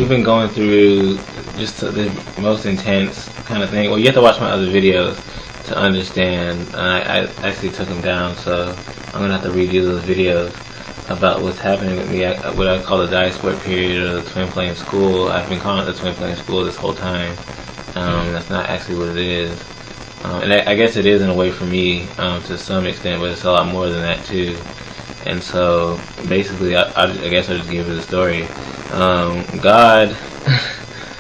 been going through just the most intense kind of thing. Well, you have to watch my other videos to understand. I actually took them down, so I'm gonna have to redo those videos about what's happening with me, what I call the diasporic period, or the Twin Flame School. I've been calling it the Twin Flame School this whole time. That's not actually what it is. And I guess it is in a way for me, to some extent, but it's a lot more than that too. And so basically, I guess I'll just give you the story. God,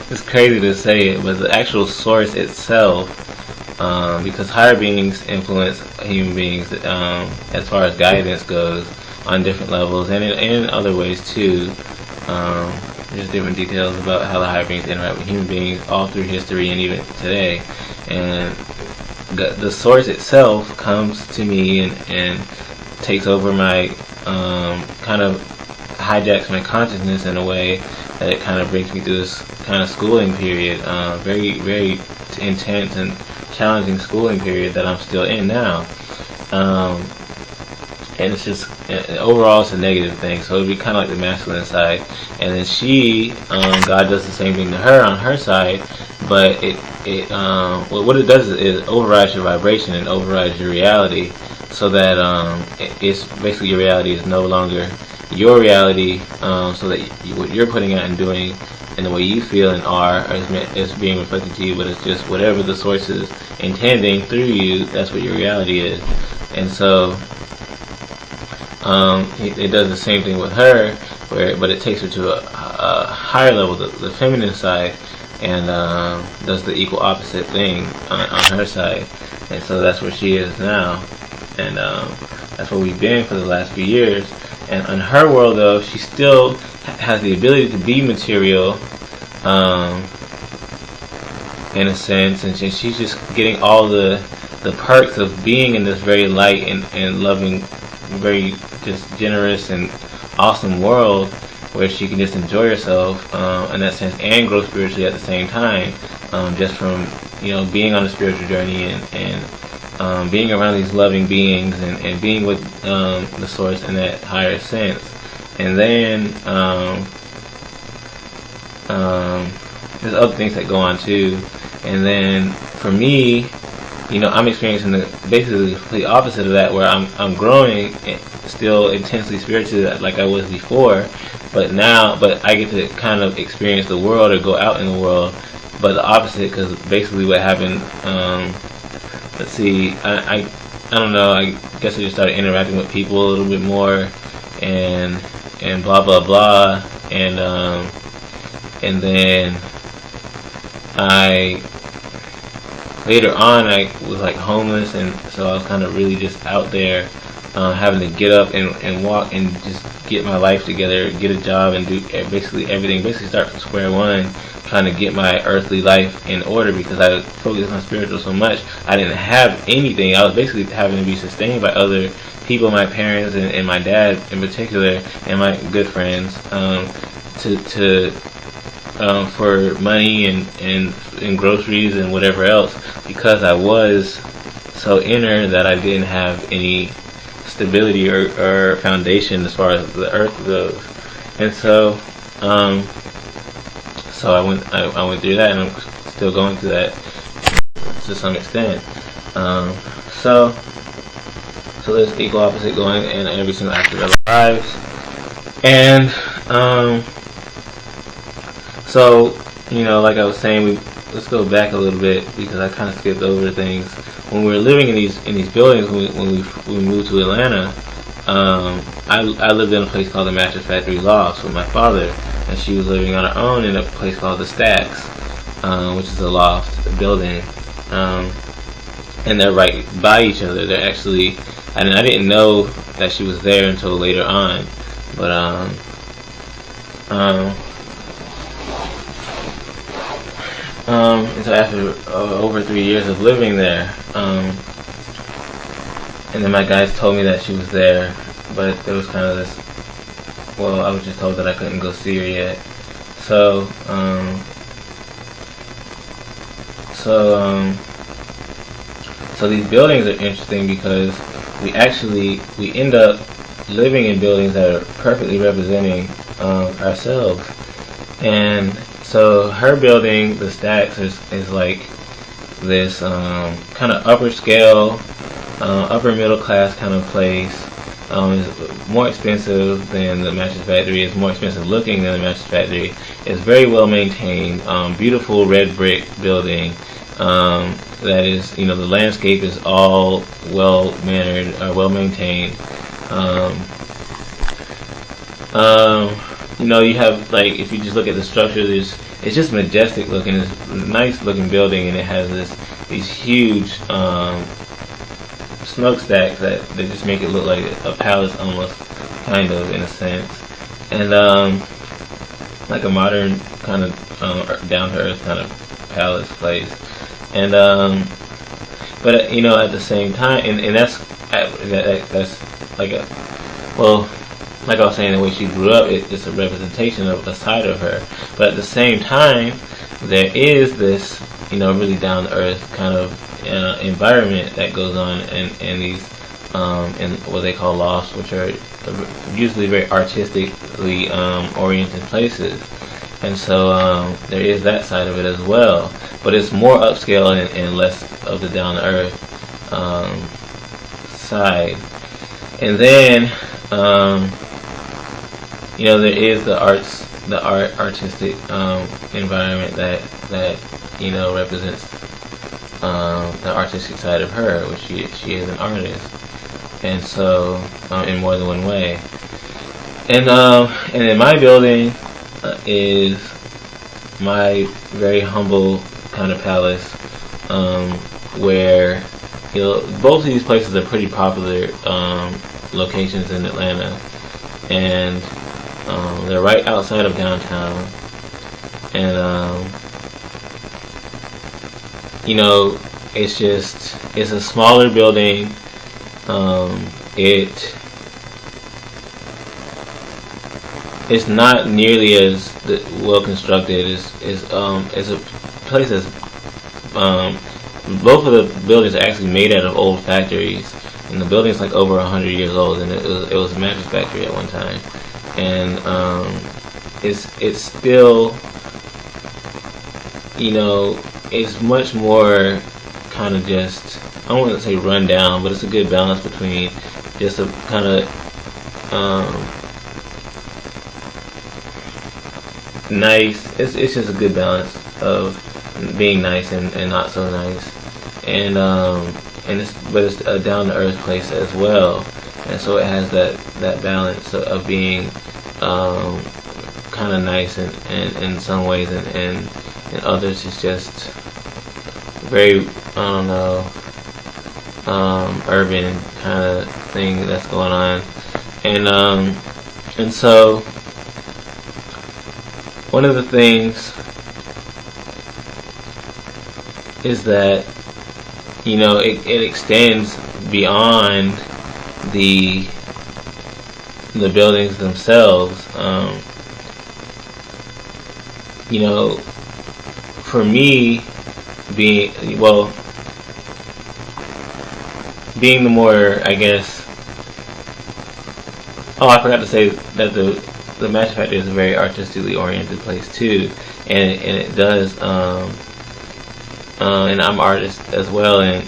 it's crazy to say it, but the actual source itself, because higher beings influence human beings as far as guidance goes on different levels, and in other ways too. There's different details about how the higher beings interact with human beings all through history and even today. And the source itself comes to me and takes over my kind of hijacks my consciousness in a way that it kind of brings me through this kind of schooling period, very, very intense and challenging schooling period that I'm still in now. And it's just, overall it's a negative thing, so it would be kind of like the masculine side. And then God does the same thing to her on her side, but what it does is overrides your vibration and overrides your reality, so that it's basically your reality is no longer your reality, so that what you're putting out and doing and the way you feel and are is being reflected to you, but it's just whatever the source is intending through you, that's what your reality is. And so it does the same thing with her, but it takes her to a higher level, the feminine side, and does the equal opposite thing on her side. And so that's where she is now, and that's where we've been for the last few years. And in her world, though, she still has the ability to be material, in a sense, and she's just getting all the perks of being in this very light and loving, very just generous and awesome world, where she can just enjoy herself in that sense and grow spiritually at the same time, just from being on a spiritual journey and being around these loving beings and being with the source in that higher sense. And then there's other things that go on too. And then for me, I'm experiencing basically the complete opposite of that, where I'm growing still intensely spiritually like I was before, but I get to kind of experience the world or go out in the world, but the opposite, because basically what happened, let's see, I don't know, I guess I just started interacting with people a little bit more, and blah blah blah, and then later on I was like homeless, and so I was kind of really just out there having to get up and walk and just get my life together, get a job, and do basically everything. Basically, start from square one, trying to get my earthly life in order because I focused on spiritual so much. I didn't have anything. I was basically having to be sustained by other people, my parents and my dad in particular, and my good friends, for money and groceries and whatever else, because I was so inner that I didn't have any stability or foundation as far as the earth goes. And so I went through that, and I'm still going through that to some extent. So there's equal opposite going in every single aspect of our lives. And so, like I was saying, let's go back a little bit because I kind of skipped over things. When we were living in these buildings, when we moved to Atlanta, I lived in a place called the Mattress Factory Lofts with my father, and she was living on her own in a place called the Stacks, which is a loft building, and they're right by each other. They're actually, I didn't know that she was there until later on, but and so after over 3 years of living there, and then my guys told me that she was there, but there was kind of this, well, I was just told that I couldn't go see her yet. So these buildings are interesting because we end up living in buildings that are perfectly representing ourselves. And so her building, the Stacks, is like this kind of upper scale, upper middle class kind of place. It's more expensive than the Mattress Factory. It's more expensive looking than the Mattress Factory. It's very well maintained, beautiful red brick building. That is, the landscape is all well mannered, well maintained. You have, like, if you just look at the structure, it's just majestic looking. It's a nice looking building, and it has these huge smokestacks that they just make it look like a palace almost, kind of, in a sense. And like a modern kind of down to earth kind of palace place. And but at the same time, and that's like a, well, like I was saying, the way she grew up, it's a representation of a side of her. But at the same time, there is this, really down to earth kind of environment that goes on in these in what they call lofts, which are usually very artistically oriented places. And so there is that side of it as well, but it's more upscale and less of the down to earth side. And then there is the artistic environment that represents the artistic side of her, which she is an artist, and so in more than one way. And in my building is my very humble kind of palace, where both of these places are pretty popular locations in Atlanta, and they're right outside of downtown, and it's a smaller building. It's not nearly as well constructed. It's a place that's both of the buildings are actually made out of old factories, and the building's like over 100 years old, and it was a mattress factory at one time, and it's still, it's much more kind of just, I don't want to say run down, but it's a good balance between just a kind of nice. It's just a good balance of being nice and not so nice, and it's a down to earth place as well, and so it has that balance of being kind of nice and in some ways, and in others it's just very, I don't know, urban, kind of thing that's going on. And so one of the things is that, you know, it extends beyond the buildings themselves. You know, for me, being the more, I guess. Oh, I forgot to say that the Match Factory is a very artistically oriented place too, and it does. And I'm an artist as well, and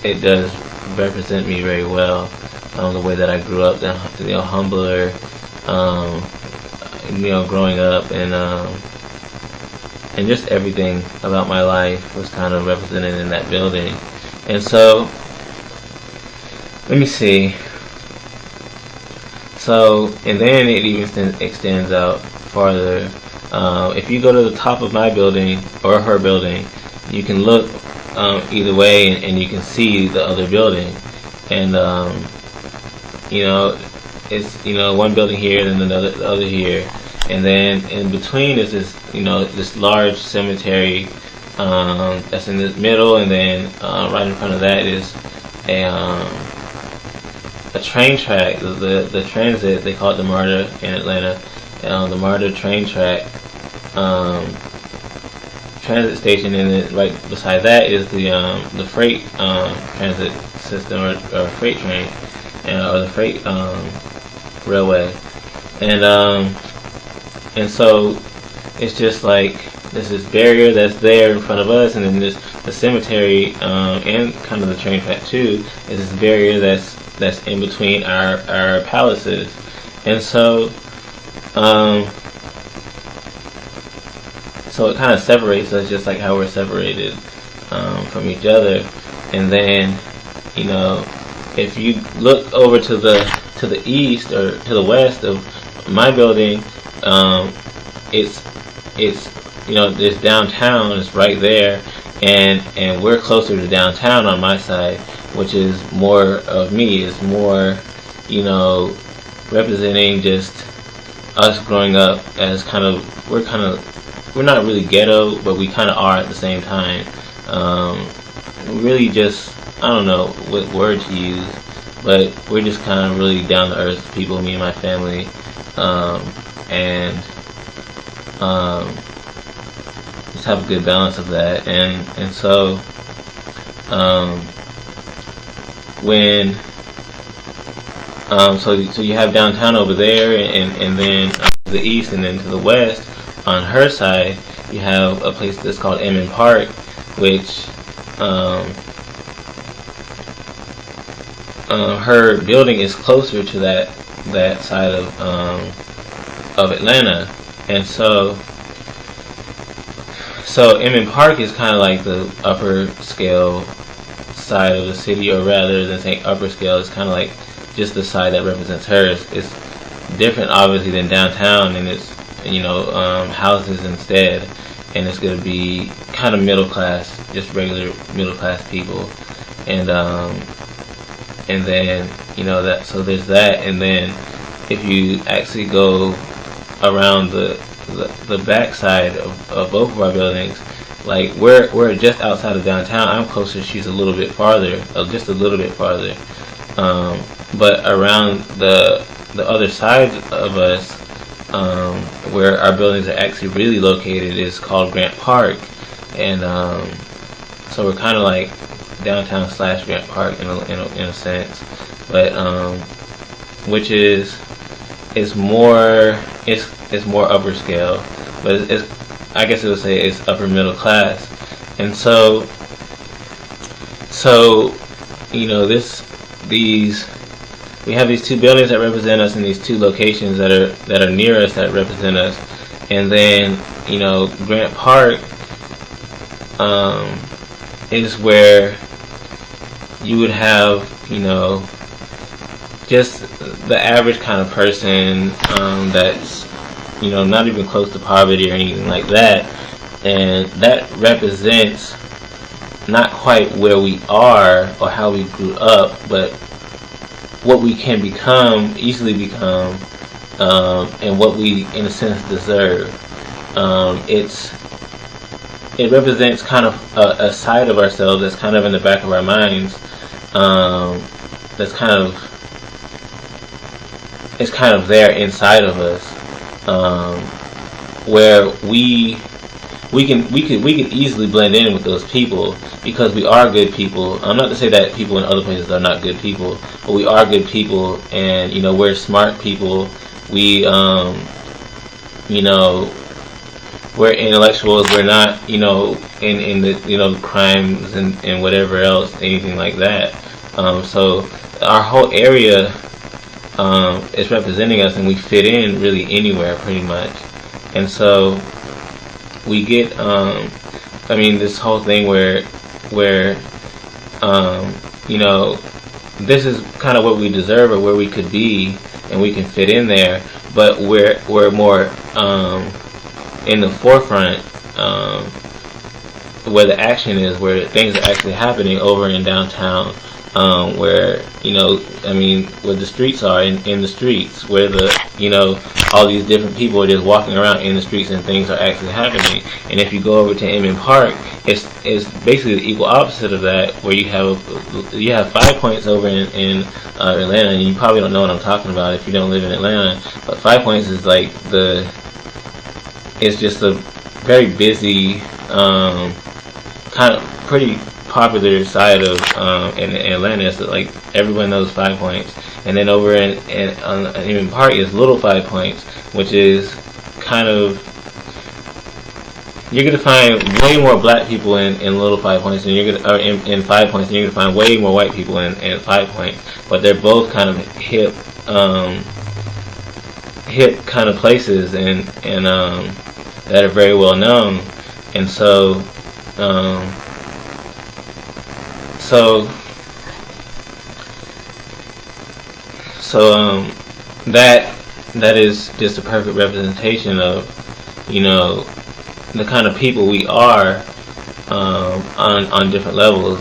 it does represent me very well. The way that I grew up, you know, humbler, you know, growing up, and just everything about my life was kind of represented in that building. And so, let me see. So, and then it even extends out farther. If you go to the top of my building or her building, you can look either way, and you can see the other building. And you know, it's, you know, one building here, then the other here, and then in between is this, you know, this large cemetery that's in the middle, and then right in front of that is a train track. The transit, they call it the MARTA in Atlanta. The MARTA train track transit station, and then right beside that is the freight transit system, or freight train, or the freight railway, and so it's just like there's this barrier that's there in front of us, and then the cemetery and kind of the train track too is this barrier that's in between our palaces, and so so it kind of separates us, just like how we're separated from each other. And then, you know, if you look over to the east or to the west of my building, it's you know, there's downtown, it's right there, and we're closer to downtown on my side, which is more of me. It's more, you know, representing just us growing up as we're not really ghetto, but we kind of are at the same time. Really just, I don't know what word to use, but we're just kind of really down to earth people, me and my family, and just have a good balance of that. And so when so you have downtown over there, and then to the east, and then to the west on her side you have a place that's called Emmon Park, which her building is closer to that side of Atlanta, and so Emmon Park is kind of like the upper scale side of the city, or rather than saying upper scale, it's kind of like just the side that represents her. It's different, obviously, than downtown, and it's, you know, houses instead, and it's going to be kind of middle class, just regular middle class people, and then, you know, that, so there's that. And then if you actually go around the back side of both of our buildings, like we're just outside of downtown. I'm closer, she's a little bit farther, just a little bit farther, but around the other side of us, where our buildings are actually really located, is called Grant Park, and so we're kind of like downtown / Grant Park in a sense, but which is more upper scale, but it's I guess it would say it's upper middle class. And so you know, we have these two buildings that represent us, and these two locations that are near us that represent us. And then, you know, Grant Park is where you would have, you know, just the average kind of person that's, you know, not even close to poverty or anything like that, and that represents not quite where we are or how we grew up, but what we can become, easily become, and what we, in a sense, deserve. It represents kind of a side of ourselves that's kind of in the back of our minds. That's kind of, it's kind of there inside of us, where we could easily blend in with those people because we are good people. I'm not to say that people in other places are not good people, but we are good people, and we're smart people. We we're intellectuals. We're not in the crimes and whatever else, anything like that. So our whole area is representing us, and we fit in really anywhere pretty much. And so we get this whole thing where this is kind of what we deserve or where we could be, and we can fit in there, but we're more in the forefront, where the action is, where things are actually happening over in downtown, where where the streets are, in the streets, where all these different people are just walking around in the streets and things are actually happening. And if you go over to Inman Park, it's basically the equal opposite of that, where you have 5 Points over in Atlanta, and you probably don't know what I'm talking about if you don't live in Atlanta. But 5 Points is like it's just a very busy, kind of pretty popular side of in Atlanta. So like everyone knows 5 Points, and then over in Inman Park is Little 5 Points, which is kind of, you're gonna find way more black people in Little 5 Points, and in 5 Points, and you're gonna find way more white people in 5 Points. But they're both kind of hip kind of places, and that are very well known. And so that is just a perfect representation of the kind of people we are, on different levels,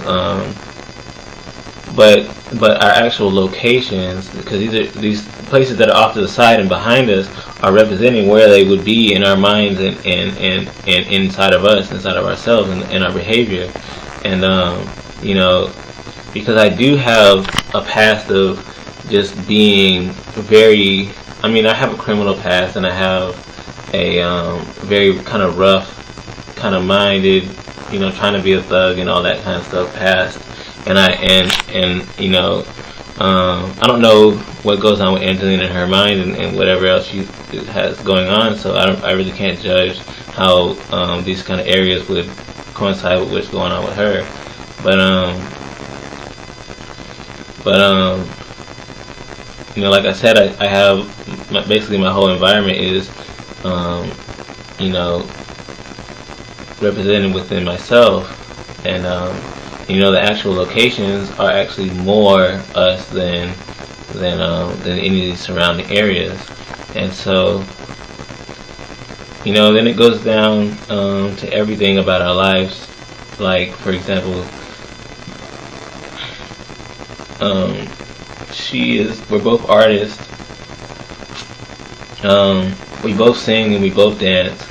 but our actual locations, because these places that are off to the side and behind us, are representing where they would be in our minds and inside of us, inside of ourselves, and our behavior. And because I do have a past of just being very, I have a criminal past, and I have a very kind of rough, kind of minded, trying to be a thug and all that kind of stuff past. And I don't know what goes on with Angelina in her mind and whatever else she has going on, so I really can't judge how these kind of areas would coincide with what's going on with her. But like I said, I have basically my whole environment is represented within myself, and the actual locations are actually more us than any of these surrounding areas. And so then it goes down to everything about our lives. Like, for example, we're both artists. We both sing and we both dance,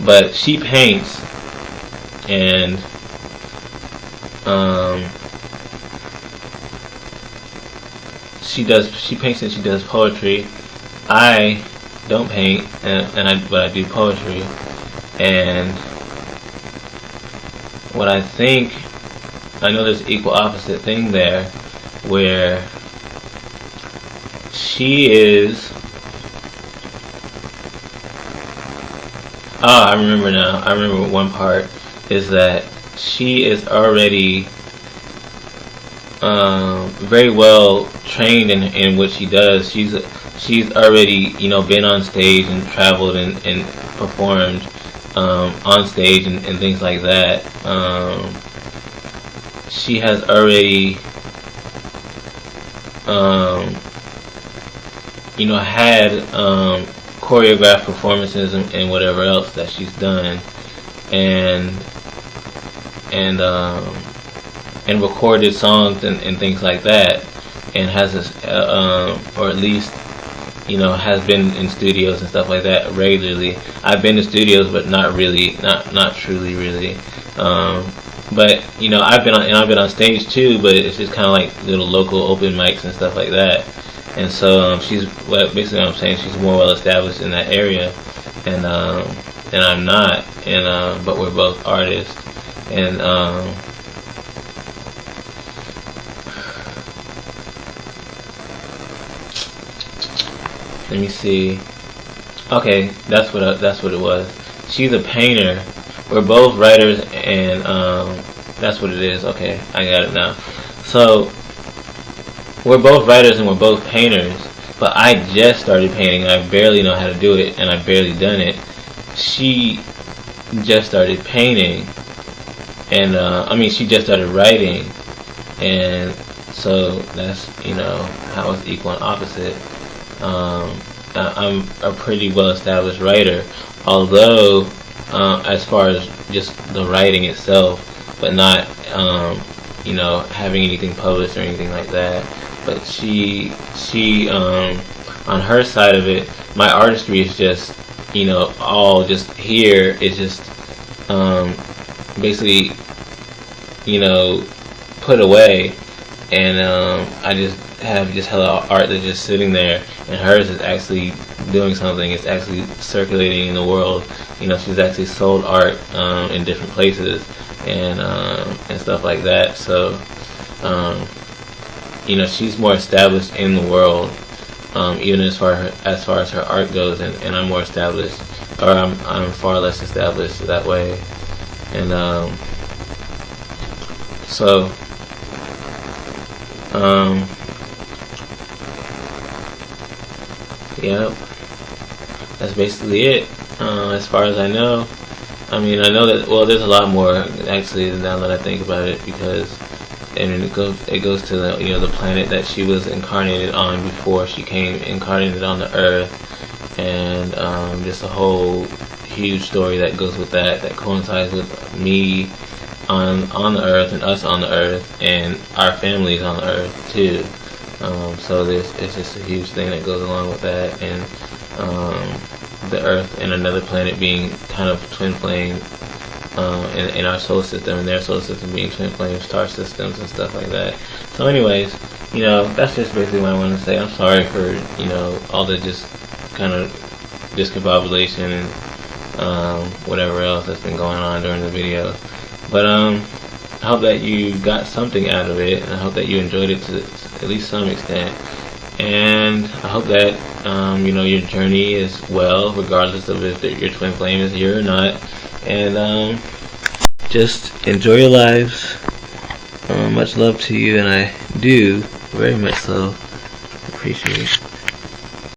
but she paints, and she paints and she does poetry. I don't paint, but I do poetry. And what I know there's an equal opposite thing there, where she is, I remember now. I remember one part is that she is already very well trained in what she does. She's already been on stage and traveled and performed on stage and things like that. She has already had choreographed performances and whatever else that she's done, and and recorded songs and things like that, and has this, or at least, has been in studios and stuff like that regularly. I've been to studios, but not really, not truly, really. But I've been on stage too, but it's just kind of like little local open mics and stuff like that. And so basically what I'm saying, she's more well established in that area, and I'm not, and but we're both artists, and let me see. Okay, that's what it was. She's a painter. We're both writers, and that's what it is. Okay, I got it now. So we're both writers and we're both painters. But I just started painting. I barely know how to do it, and I've barely done it. She just started painting, and she just started writing, and so that's how it's equal and opposite. I'm a pretty well established writer, although as far as just the writing itself, but not having anything published or anything like that. But she on her side of it, my artistry is just all just here. It's just basically put away, and I just have hella art that's just sitting there, and hers is actually doing something. It's actually circulating in the world. She's actually sold art in different places, and stuff like that. So she's more established in the world, even as far as her art goes, and I'm more established, or I'm far less established that way, and so yeah, that's basically it. As far as I know, I know that, well, there's a lot more actually now that I think about it, because it goes to the planet that she was incarnated on before she came incarnated on the Earth, and just a whole huge story that goes with that coincides with me on the Earth, and us on the Earth, and our families on the Earth too. So it's just a huge thing that goes along with that, and the Earth and another planet being kind of twin flame, in our solar system, and their solar system being twin flame star systems and stuff like that. So anyways, that's just basically what I want to say. I'm sorry for all the just kind of discombobulation and whatever else that's been going on during the video. But I hope that you got something out of it, and I hope that you enjoyed it to at least some extent. And I hope that your journey is well, regardless of if your twin flame is here or not. And just enjoy your lives. Much love to you, and I do very much so appreciate it.